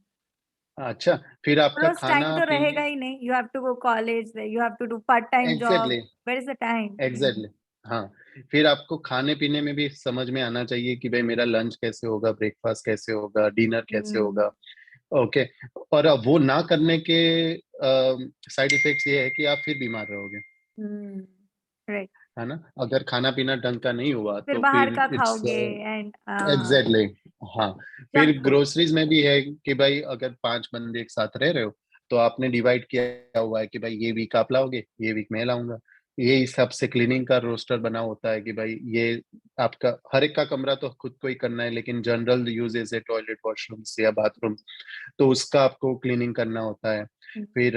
अच्छा, फिर आपका रोज टाइम खाना तो रहेगा पीने, ही नहीं. You have to go college, you have to do part-time job. Exactly, Where is the time? Exactly, हाँ। फिर आपको खाने पीने में भी समझ में आना चाहिए कि भाई मेरा लंच कैसे होगा, ब्रेकफास्ट कैसे होगा, डिनर कैसे हम्म, होगा। ओके, और अब वो ना करने के साइड इफेक्ट्स ये है कि आप फिर बीमार रहोगे, हम्म, right. है ना। अगर खाना पीना ढंग का नहीं हुआ, फिर तो बाहर फिर का इट्स खाओगे एंड एग्जैक्टली, हाँ। फिर जंक फूड. ग्रोसरीज में भी है कि भाई अगर 5 बंदे एक साथ रह रहे हो, तो आपने डिवाइड किया हुआ है कि भाई ये वीक आप लाओगे, ये वीक मैं लाऊंगा। ये हिसाब से क्लीनिंग का रोस्टर बना होता है कि भाई ये आपका हर एक का कमरा तो खुद को ही करना है, लेकिन जनरल यूजेस है टॉयलेट, वॉशरूम्स या बाथरूम, तो उसका आपको क्लीनिंग करना होता है। फिर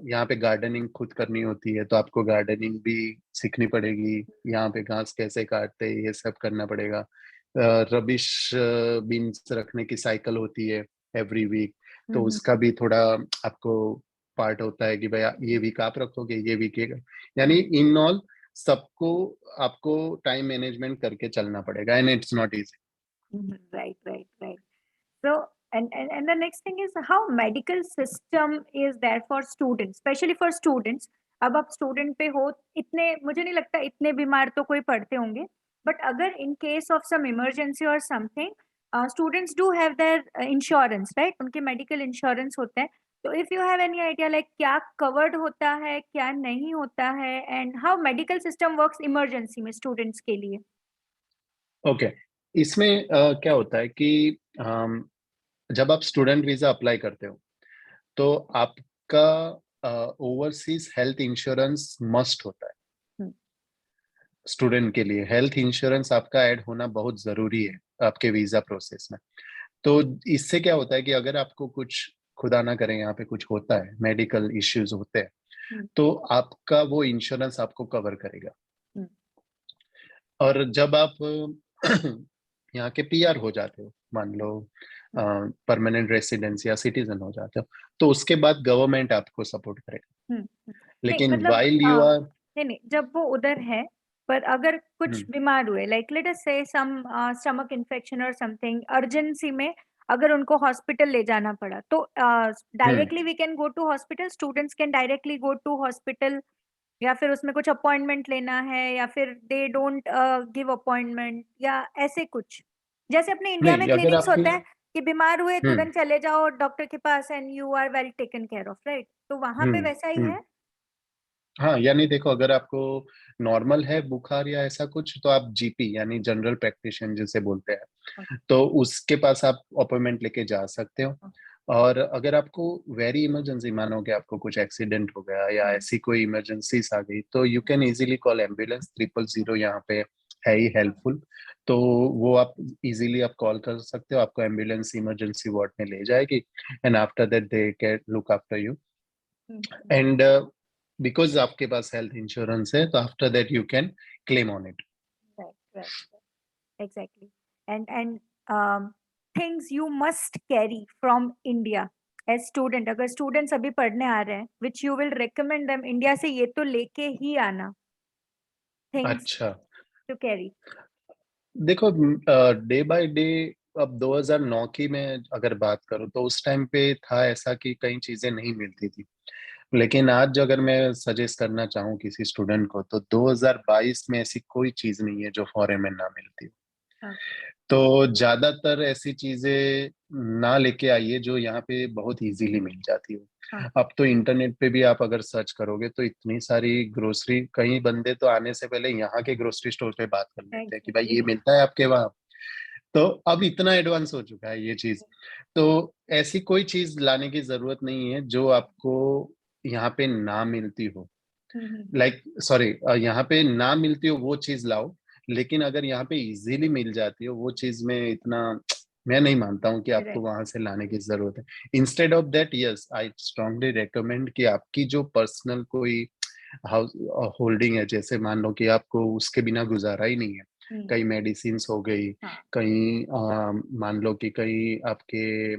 यहाँ पे गार्डनिंग खुद करनी होती है, तो आपको गार्डनिंग भी सीखनी पड़ेगी। यहाँ पे घास कैसे काटते हैं ये सब करना पड़ेगा। रबिश बिन्स रखने की साइकिल होती है एवरी वीक, तो उसका भी थोड़ा आपको पार्ट होता है कि भाई ये वीक आप रखोगे, ये वीक ये, यानी इन ऑल सबको आपको टाइम मैनेजमेंट करके चलना पड़ेगा, and it's not easy. Right, right, right. So, and the next thing is how medical system is there for students, especially for students. अब आप स्टूडेंट पे हो, इतने मुझे नहीं लगता इतने बीमार तो कोई पड़ते होंगे, बट अगर in case of some emergency और something, students do have their insurance, right? उनके मेडिकल इंश्योरेंस होते हैं. तो if you have any idea like क्या कवर्ड होता है, क्या नहीं होता है, and how medical system works emergency में स्टूडेंट्स के लिए? ओके, इसमें क्या होता है कि जब आप स्टूडेंट वीजा अप्लाई करते हो तो आपका ओवरसीज हेल्थ इंश्योरेंस मस्ट होता है। हम्म, स्टूडेंट के लिए हेल्थ इंश्योरेंस आपका ऐड होना बहुत जरूरी है आपके वीजा प्रोसेस में। तो इससे क्या होता है कि अगर आपको कुछ, खुदा ना करें, यहाँ पे कुछ होता है, मेडिकल इश्यूज होते हैं, हम्म, तो आपका वो इंश्योरेंस आपको कवर करेगा। हम्म, और जब आप यहाँ के पीआर हो जाते हो, मान लो हम्म, परमानेंट रेसिडेंस या सिटीजन हो जाते हो, तो उसके बाद गवर्नमेंट आपको सपोर्ट करेगा। नहीं लेकिन मतलब वाइल यू आर, नहीं नहीं, जब वो उधर है पर अगर कुछ बीमार हुए like let us say some stomach infection और समथिंग अर्जेंसी में, अगर उनको हॉस्पिटल ले जाना पड़ा तो directly we can go to hospital, students can directly go to hospital, या फिर उसमें कुछ अपॉइंटमेंट लेना है, या फिर दे डोंट गिव अपॉइंटमेंट, या ऐसे कुछ जैसे अपने इंडिया में नहीं, अगर क्लिनिक्स आपकी, होते हैं कि बीमार हुए हम्म तुरंत चले जाओ डॉक्टर के पास and you are well taken care of, right? तो वहां पे हम्म वैसा ही हम्म है? हाँ, यानी देखो, अगर आपको नॉर्मल है बुखार या ऐसा कुछ, तो आप जीपी यानी जनरल प्रैक्टिशनर जिसे बोलते हैं, तो उसके पास आप अपॉइंटमेंट लेके जा सकते हो। और अगर आपको वेरी इमरजेंसी, मानो कि आपको कुछ एक्सीडेंट हो गया या ऐसी कोई इमरजेंसीज आ गई, तो you can easily call ambulance 000, यहाँ पे है ही हेल्पफुल। तो वो आप इजीली आप कॉल कर सकते हो, आपको एम्बुलेंस इमरजेंसी वार्ड में ले जाएगी, and after that they can look after you. And because आपके पास हेल्थ इंश्योरेंस है, तो after that you can claim on it. Right, right, right. Exactly. And things you must carry from India as student, अगर students अभी पढ़ने आ रहे हैं which you will recommend them India से ये तो लेके ही आना, things अच्छा, to carry. देखो, डे बाय डे, अब 2009 की मैं अगर बात करूं तो उस टाइम पे था ऐसा कि कई चीजें नहीं मिलती थी। लेकिन आज अगर मैं सजेस्ट करना चाहूँ किसी स्टूडेंट को, तो 2022 में ऐसी कोई चीज नहीं है जो फॉरेन में ना मिलती। हाँ, तो ज्यादातर ऐसी चीजें ना लेके आइए जो यहाँ पे बहुत इजीली मिल जाती हो। हाँ, अब तो इंटरनेट पे भी आप अगर सर्च करोगे तो इतनी सारी ग्रोसरी, कई बंदे तो आने से पहले यहाँ के ग्रोसरी स्टोर पे बात कर लेते हैं कि भाई exactly. ये मिलता है आपके वहाँ। तो अब इतना एडवांस हो चुका है ये चीज। तो ऐसी कोई चीज लाने की जरूरत नहीं है जो आपको यहाँ पे ना मिलती हो। हम्म, लाइक सॉरी, यहाँ पे ना मिलती हो वो चीज लाओ। लेकिन अगर यहाँ पे इजीली मिल जाती हो वो चीज में इतना, मैं नहीं मानता हूँ कि आपको right. वहां से लाने की जरूरत है। Instead of that, yes, I strongly recommend कि आपकी जो पर्सनल कोई हाउस होल्डिंग है, जैसे मान लो कि आपको उसके बिना गुजारा ही नहीं है, हम्म, कई मेडिसिन हो गई, हाँ, कहीं मान लो कि कहीं आपके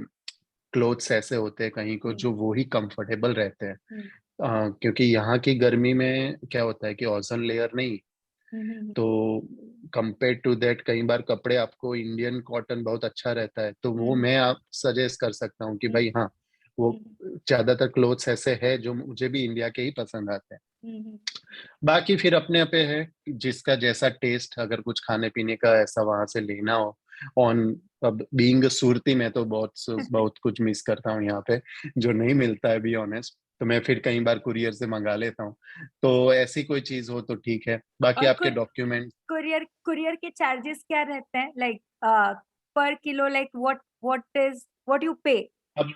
क्लोथ्स ऐसे होते हैं कहीं को हम्म, जो वो ही कंफर्टेबल रहते हैं। हम्म, क्योंकि यहाँ की गर्मी में क्या होता है कि ओजोन लेयर नहीं, हम्म, तो कंपेयर टू दैट कई बार कपड़े आपको इंडियन कॉटन बहुत अच्छा रहता है, तो वो हम्म, मैं आप सजेस्ट कर सकता हूँ कि हम्म, भाई हाँ, वो हम्म, ज्यादातर क्लोथ्स ऐसे हैं जो मुझे भी इंडिया के ही पसंद आते हैं। हम्म, बाकी फिर अपने पे है, जिसका जैसा टेस्ट, अगर कुछ खाने पीने का ऐसा वहां से लेना हो ऑन। अब बीइंग सूरती में तो बहुत कुछ मिस करता हूँ यहाँ पे, जो नहीं मिलता है, बी ऑनेस्ट। तो मैं फिर कई बार कुरियर से मंगा लेता हूँ। तो ऐसी कोई चीज हो तो ठीक है, बाकी और आपके डॉक्यूमेंट। कुरियर कुरियर के चार्जेस क्या रहते हैं लाइक पर kilo, like what is what you पे? अब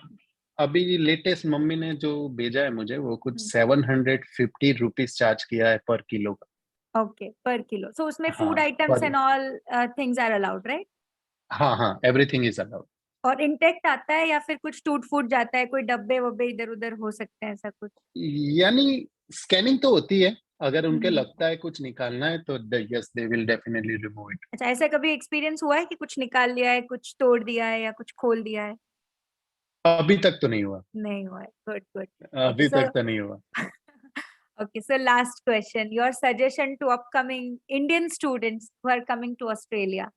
अभी लेटेस्ट मम्मी ने जो भेजा है मुझे, वो कुछ 750 रुपीज चार्ज किया है पर किलो का। ओके, पर किलो, सो उसमें हाँ, फूड आइटम्स पर, and all things are allowed, right? हाँ हाँ, एवरीथिंग इज अलाउड। और इंटेक्ट आता है या फिर कुछ टूट फूट जाता है, कोई डब्बे वब्बे इधर उधर हो सकते हैं, ऐसा कुछ? यानी स्कैनिंग तो होती है, अगर उनके हम्म। लगता है कुछ निकालना है तो yes, they will definitely remove it. अच्छा, ऐसा कभी एक्सपीरियंस हुआ है कि कुछ निकाल लिया है, कुछ तोड़ दिया है या कुछ खोल दिया है? अभी तक तो नहीं हुआ। नहीं हुआ है, गुड गुड। ओके अभी सर। तक तो नहीं हुआ। Okay, so last question, your suggestion to upcoming Indian students who are coming to Australia?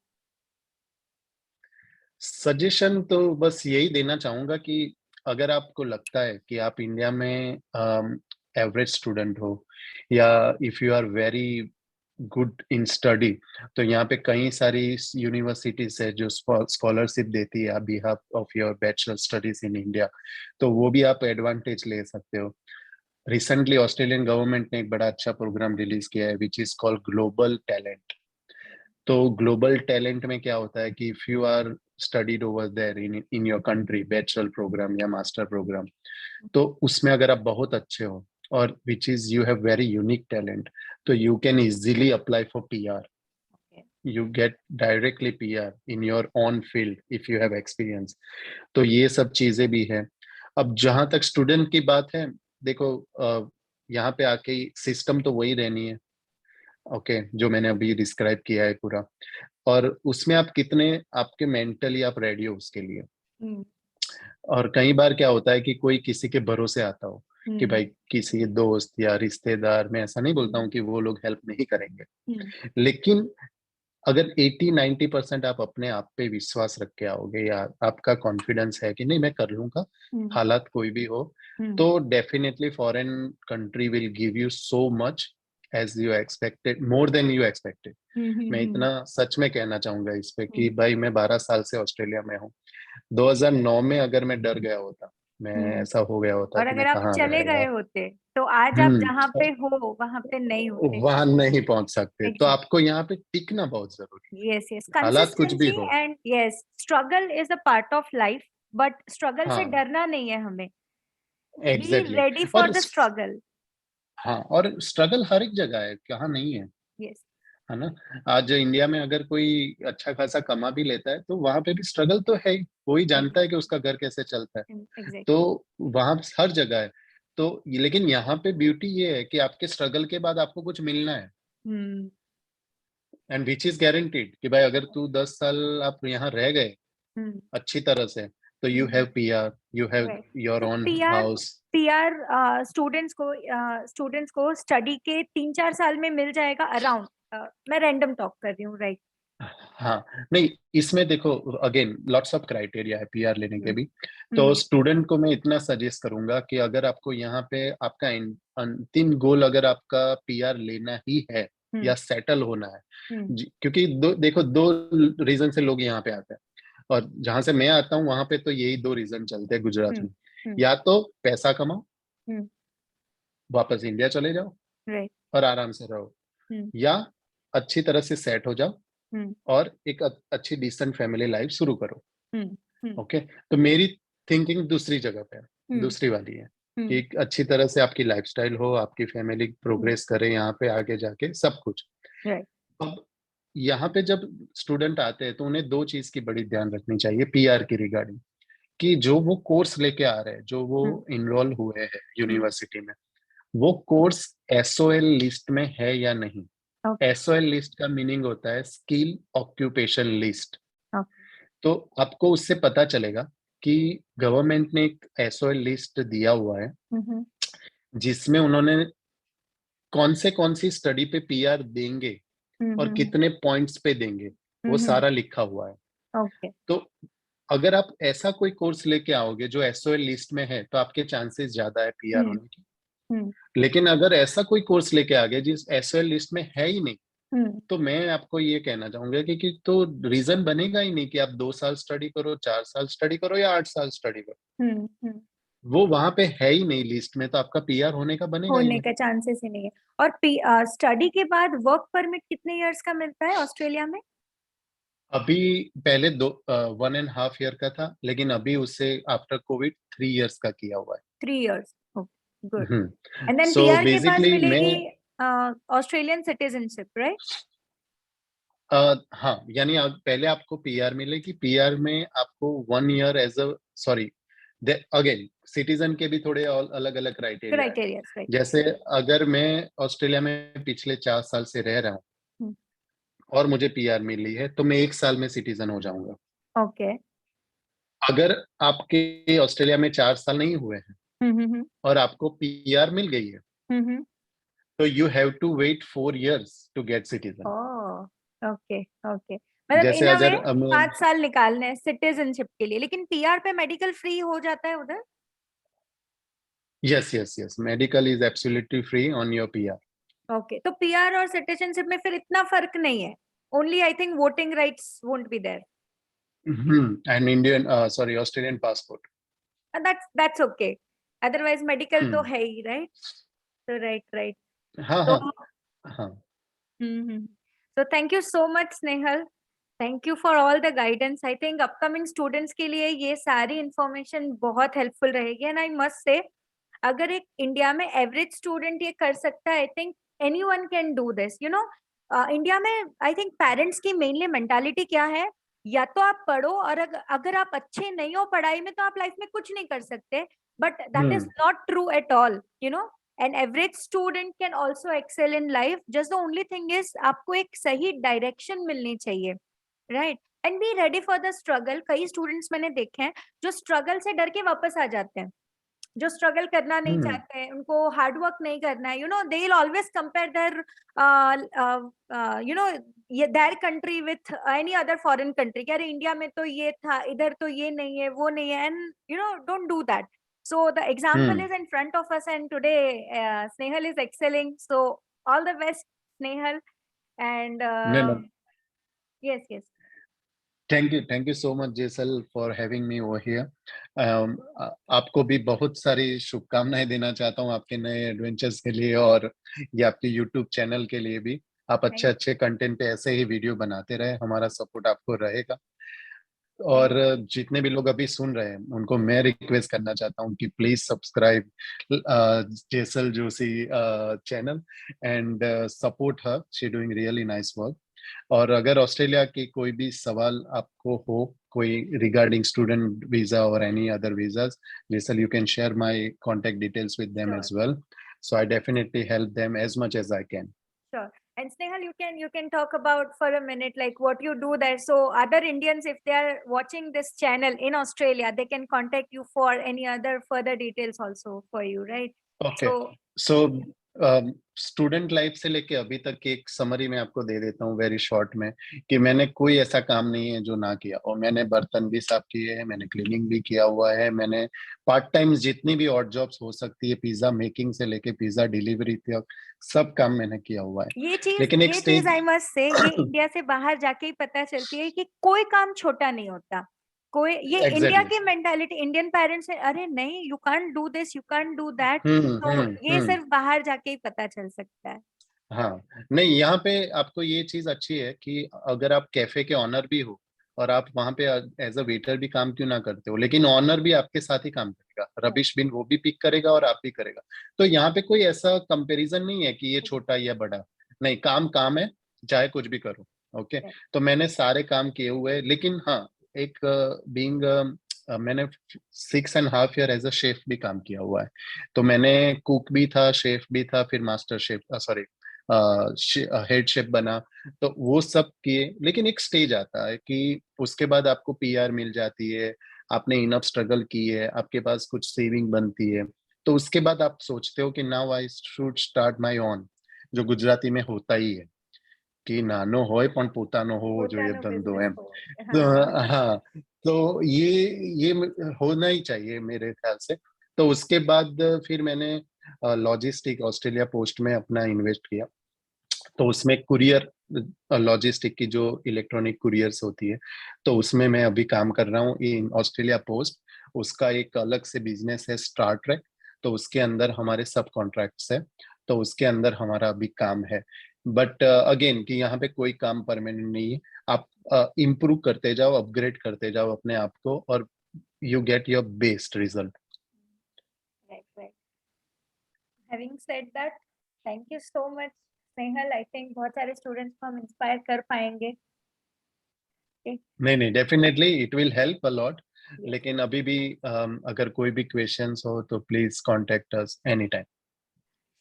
Suggestion तो बस यही देना चाहूंगा कि अगर आपको लगता है कि आप इंडिया में एवरेज स्टूडेंट हो, या if you are very good in study, तो यहाँ पे कई सारी यूनिवर्सिटीज है जो स्कॉलरशिप देती है behalf of your bachelor studies in India, तो वो भी आप एडवांटेज ले सकते हो। रिसेंटली ऑस्ट्रेलियन गवर्नमेंट ने एक बड़ा अच्छा प्रोग्राम रिलीज किया है which is called global talent. तो ग्लोबल टैलेंट में क्या होता है कि if you are studied over there in your country bachelor program या मास्टर प्रोग्राम, तो उसमें अगर आप बहुत अच्छे हो और which is you have very unique talent, तो you can easily apply for PR. Okay. You get directly PR in your own field if you have experience. तो ये सब चीजें भी है। अब जहां तक स्टूडेंट की बात है, देखो यहाँ पे आके सिस्टम तो वही रहनी है, ओके, जो मैंने अभी डिस्क्राइब किया है पूरा। और उसमें आप कितने आपके मेंटली आप रेडी हो उसके लिए। हम्म और कई बार क्या होता है कि कोई किसी के भरोसे आता हो कि हम्म भाई किसी के दोस्त या रिश्तेदार, मैं ऐसा नहीं बोलता हम्म हूँ कि वो लोग हेल्प नहीं करेंगे, हम्म लेकिन अगर 80-90% आप अपने आप पे विश्वास रख के आओगे या आपका कॉन्फिडेंस है कि नहीं मैं कर लूंगा, हम्म हालात कोई भी हो, हम्म तो definitely foreign country will give you so much as you expected, more than you expected. मैं हम्म इतना सच में कहना चाहूंगा इस पे कि हम्म भाई मैं 12 साल से ऑस्ट्रेलिया में हूँ। 2009 में अगर मैं डर गया होता, मैं हम्म। ऐसा हो गया होता और कि मैं अगर आप कहाँ रह चले गया। गए होते तो आज आप जहाँ पे हो वहां पे नहीं होते। वहां नहीं पहुंच सकते, तो एग्जैक्ट। आपको यहाँ पे टिकना बहुत जरूरी यस यस, है, हालात कुछ भी कंसिस्टेंसी हो। And yes, struggle is a part of life, but struggle से हाँ, डरना नहीं है हमें। B exactly ready exactly. For the struggle. हाँ, और स्ट्रगल हर एक जगह है, कहाँ नहीं है, यस। है ना। आज इंडिया में अगर कोई अच्छा खासा कमा भी लेता है तो वहां पे भी स्ट्रगल तो है ही, कोई जानता है कि उसका घर कैसे चलता है। तो एग्जैक्टली। वहां हर जगह है। तो लेकिन यहाँ पे ब्यूटी ये है कि आपके स्ट्रगल के बाद आपको कुछ मिलना है, हम्म एंड विच इज गारंटीड कि भाई अगर तू 10 साल आप यहाँ रह गए हम्म अच्छी तरह से, तो you hmm. Have PR, you have right. Your तो own PR, house. PR students को स्टडी के 3-4 साल में मिल जाएगा अराउंड। मैं रैंडम टॉक कर रही हूँ, राइट। हाँ, नहीं, इसमें देखो अगेन लॉट्स ऑफ क्राइटेरिया है पीआर लेने के हम्म भी। तो हम्म स्टूडेंट को मैं इतना सजेस्ट करूंगा कि अगर आपको यहाँ पे आपका अंतिम गोल अगर आपका पीआर लेना ही है या हम्म सेटल होना है, हम्म क्योंकि देखो दो रीजन से लोग यहाँ पे आते हैं, और जहां से मैं आता हूँ वहां पे तो यही दो रीजन चलते हैं गुजरात हम्म में। हम्म या तो पैसा कमाओ, हम्म। वापस इंडिया चले जाओ राइट। और आराम से रहो, हम्म या अच्छी तरह से सेट हो जाओ हम्म और एक अच्छी डिसेंट फैमिली लाइफ शुरू करो। हम्म हम्म ओके, तो मेरी थिंकिंग दूसरी जगह पे है, हम्म दूसरी वाली है कि हम्म एक अच्छी तरह से आपकी लाइफस्टाइल हो, आपकी फैमिली हम्म। प्रोग्रेस करे यहाँ पे आगे जाके सब कुछ। राइट। अब यहाँ पे जब स्टूडेंट आते हैं तो उन्हें दो चीज की बड़ी ध्यान रखनी चाहिए पीआर की रिगार्डिंग, कि जो वो कोर्स लेके आ रहे हैं, जो वो हम्म इनरोल हुए हैं हम्म। यूनिवर्सिटी में, वो कोर्स एसओएल लिस्ट में है या नहीं। ओके एसओएल लिस्ट का मीनिंग होता है स्किल ऑक्यूपेशन लिस्ट। ओके। तो आपको उससे पता चलेगा कि गवर्नमेंट ने एक एसओएल लिस्ट दिया हुआ है हम्म जिसमें उन्होंने कौन सी स्टडी पे पीआर देंगे और हम्म कितने पॉइंट्स पे देंगे, वो हम्म। सारा लिखा हुआ है। ओके। तो अगर आप ऐसा कोई कोर्स लेके आओगे जो एसओएल लिस्ट में है तो आपके चांसेस ज्यादा है पीआर हम्म होने के। हम्म लेकिन अगर ऐसा कोई कोर्स लेके आ गए जिस एसओएल लिस्ट में है ही नहीं, हम्म तो मैं आपको ये कहना चाहूंगा कि तो रीजन बनेगा ही नहीं कि आप 2 साल स्टडी करो, 4 साल स्टडी करो या 8 साल स्टडी करो। हम्म। वो वहां पे है ही नहीं लिस्ट में, तो आपका पीआर होने का बनेगा ही होने नहीं। का चांसेस ही नहीं है। और स्टडी के बाद वर्क परमिट कितने इयर्स का मिलता है ऑस्ट्रेलिया में? अभी पहले 1.5 ईयर का था, लेकिन अभी उससे आफ्टर कोविड 3 इयर्स का किया हुआ 3 इयर्स। Okay, good. है। एंड देन सो पीआर के बाद बेसिकली मैं मिलेगी ऑस्ट्रेलियन सिटीजनशिप, राइट? हाँ, यानी पहले आपको पीआर मिलेगी, पीआर में आपको 1 year as a sorry, again citizen के भी थोड़े अलग अलग क्राइटेरिया है। Criteria, right. जैसे अगर मैं ऑस्ट्रेलिया में पिछले 4 साल से रह रहा हूँ और मुझे पीआर मिली है तो मैं 1 साल में सिटीजन हो जाऊंगा। ओके। अगर आपके ऑस्ट्रेलिया में 4 साल नहीं हुए हैं हम्म। और आपको पीआर मिल गई है, हम्म। तो you have to wait 4 years to get citizen. Oh, okay okay. मतलब जैसे इन अ वे अगर 5 साल निकालने हैं सिटीजनशिप के लिए, लेकिन पीआर पे मेडिकल फ्री हो जाता है उधर? Yes yes yes, medical is absolutely free on your PR. Okay, तो पीआर और सिटीजनशिप में फिर इतना फर्क नहीं है, only I think voting rights won't be there. And Indian sorry Australian passport. That's okay, otherwise medical तो हम्म। है ही, राइट? तो राइट। हाँ तो हाँ हाँ। so thank you so much Snehal, thank you for all the guidance. I think upcoming students के लिए ये सारी information बहुत helpful रहेगी, and I must say अगर एक इंडिया में एवरेज स्टूडेंट ये कर सकता है, I think anyone can do this, you know. India में आई थिंक पेरेंट्स की मेनली मेंटालिटी क्या है, या तो आप पढ़ो, और अगर आप अच्छे नहीं हो पढ़ाई में तो आप लाइफ में कुछ नहीं कर सकते, but that is hmm not true at all, you know. An average student can also excel in life, just the only thing is आपको एक सही डायरेक्शन मिलनी चाहिए, right? And be ready for the struggle. कई स्टूडेंट्स मैंने देखे हैं जो स्ट्रगल से डर के वापस आ जाते हैं, जो स्ट्रगल करना नहीं हम्म चाहते हैं, उनको हार्ड वर्क नहीं करना है, you know, they will always compare there you know their country with any other foreign country, कि अरे इंडिया में तो ये था, इधर तो ये नहीं है, वो नहीं है, and you know don't do that. So the example hmm. is in front of us, and today Snehal is excelling. So all the best, Snehal. And नहीं नहीं, yes, yes, thank you so much Jesal for having me over here. आपको भी बहुत सारी शुभकामनाएं देना चाहता हूँ आपके नए एडवेंचर्स के लिए, और ये आपके यूट्यूब चैनल के लिए भी। आप अच्छे thank अच्छे कंटेंट पे ऐसे ही वीडियो बनाते रहे, हमारा सपोर्ट आपको रहेगा। और thank जितने भी लोग अभी सुन रहे हैं उनको मैं रिक्वेस्ट करना चाहता हूँ कि please subscribe Jesal Joshi channel and support her, she doing really nice work. और अगर ऑस्ट्रेलिया की कोई भी सवाल आपको हो, कोई regarding student visa or any other visas, Jesal you can share my contact details with them sure. As well, so I definitely help them as much as I can. Sure. And Snehal, you can talk about for a minute like what you do there. So other Indians, if they are watching this channel in Australia, they can contact you for any other further details also for you, right? Okay, So so student life से लेके अभी तक की एक समरी मैं आपको दे देता हूँ वेरी शॉर्ट में, कि मैंने कोई ऐसा काम नहीं है जो ना किया, और मैंने बर्तन भी साफ किए हैं, मैंने क्लीनिंग भी किया हुआ है, मैंने पार्ट टाइम जितनी भी ऑड जॉब्स हो सकती है, पिज्जा मेकिंग से लेके पिज्जा डिलीवरी तक सब काम मैंने किया हुआ है। ये चीज लेकिन एक ये चीज स्टेज आई मस्ट से, ये इंडिया से बाहर जाके ही पता चलती है कि कोई काम छोटा नहीं होता। कोई, ये इंडिया एग्जैक्टली। की मेंटालिटी, इंडियन पेरेंट्स है, अरे नहीं, you can't do this, you can't do that. तो ये हम्म। सिर्फ बाहर जाके ही पता चल सकता है। हाँ, नहीं यहाँ पे आपको ये चीज अच्छी है कि अगर आप कैफे के ऑनर भी हो और आप वहां पे एज अ वेटर भी काम क्यों ना करते हो, लेकिन ऑनर भी आपके साथ ही काम करेगा, रबिश बिन वो भी पिक करेगा और आप भी करेगा। तो यहाँ पे कोई ऐसा कंपैरिजन नहीं है कि ये छोटा या बड़ा, नहीं, काम काम है, चाहे कुछ भी करो। ओके, तो मैंने सारे काम किए हुए हैं, लेकिन हाँ, एक बीइंग मैंने 6.5 ईयर एज अ शेफ भी काम किया हुआ है। तो मैंने कुक भी था, शेफ भी था, फिर master chef, sorry, head chef बना। तो वो सब किए, लेकिन एक स्टेज आता है कि उसके बाद आपको पीआर मिल जाती है, आपने इनफ स्ट्रगल की है, आपके पास कुछ सेविंग बनती है, तो उसके बाद आप सोचते हो कि now I should start my own, जो गुजराती में होता ही है कि नानो होय पण पोतानो हो जो ये પોતાનો धंधो बिजनेस है। हो, तो हाँ। हाँ, तो ये होना ही चाहिए मेरे ख्याल से। तो उसके बाद फिर मैंने लॉजिस्टिक ऑस्ट्रेलिया पोस्ट में अपना इन्वेस्ट किया। तो उसमें कुरियर, लॉजिस्टिक की जो इलेक्ट्रॉनिक कुरियर्स होती है, तो उसमें मैं अभी काम कर रहा हूँ इन ऑस्ट्रेलिया पोस्ट। उसका एक अलग से बिजनेस है स्टार ट्रैक, तो उसके अंदर हमारे सब कॉन्ट्रैक्ट्स है, तो उसके अंदर हमारा अभी काम है। बट अगेन कि यहाँ पे कोई काम परमानेंट नहीं है, आप इम्प्रूव करते जाओ, अपग्रेड करते जाओ अपने आप को, और you get your best result. Right, right. Having said that, thank you so much Snehal. I think बहुत सारे स्टूडेंट्स को हम इंस्पायर कर पाएंगे। नहीं नहीं, definitely it will help a lot. Yes, लेकिन अभी भी अगर कोई भी क्वेश्चंस हो तो please contact us any time.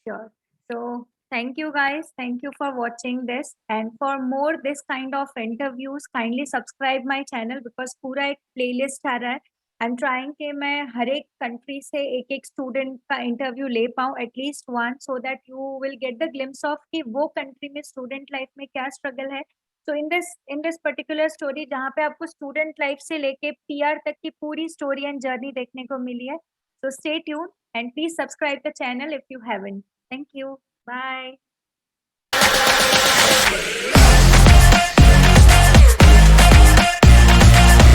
sure. So thank you guys. Thank you for watching this. And for more this kind of interviews, kindly subscribe my channel because पूरा एक playlist आ रहा है। I'm trying कि मैं हर एक country से एक एक student का interview ले पाऊँ at least one, so that you will get the glimpse of कि वो country में student life में क्या struggle है। So in this particular story जहाँ पे आपको student life से लेके PR तक की पूरी story and journey देखने को मिली है। So stay tuned and please subscribe the channel if you haven't. Thank you. Bye.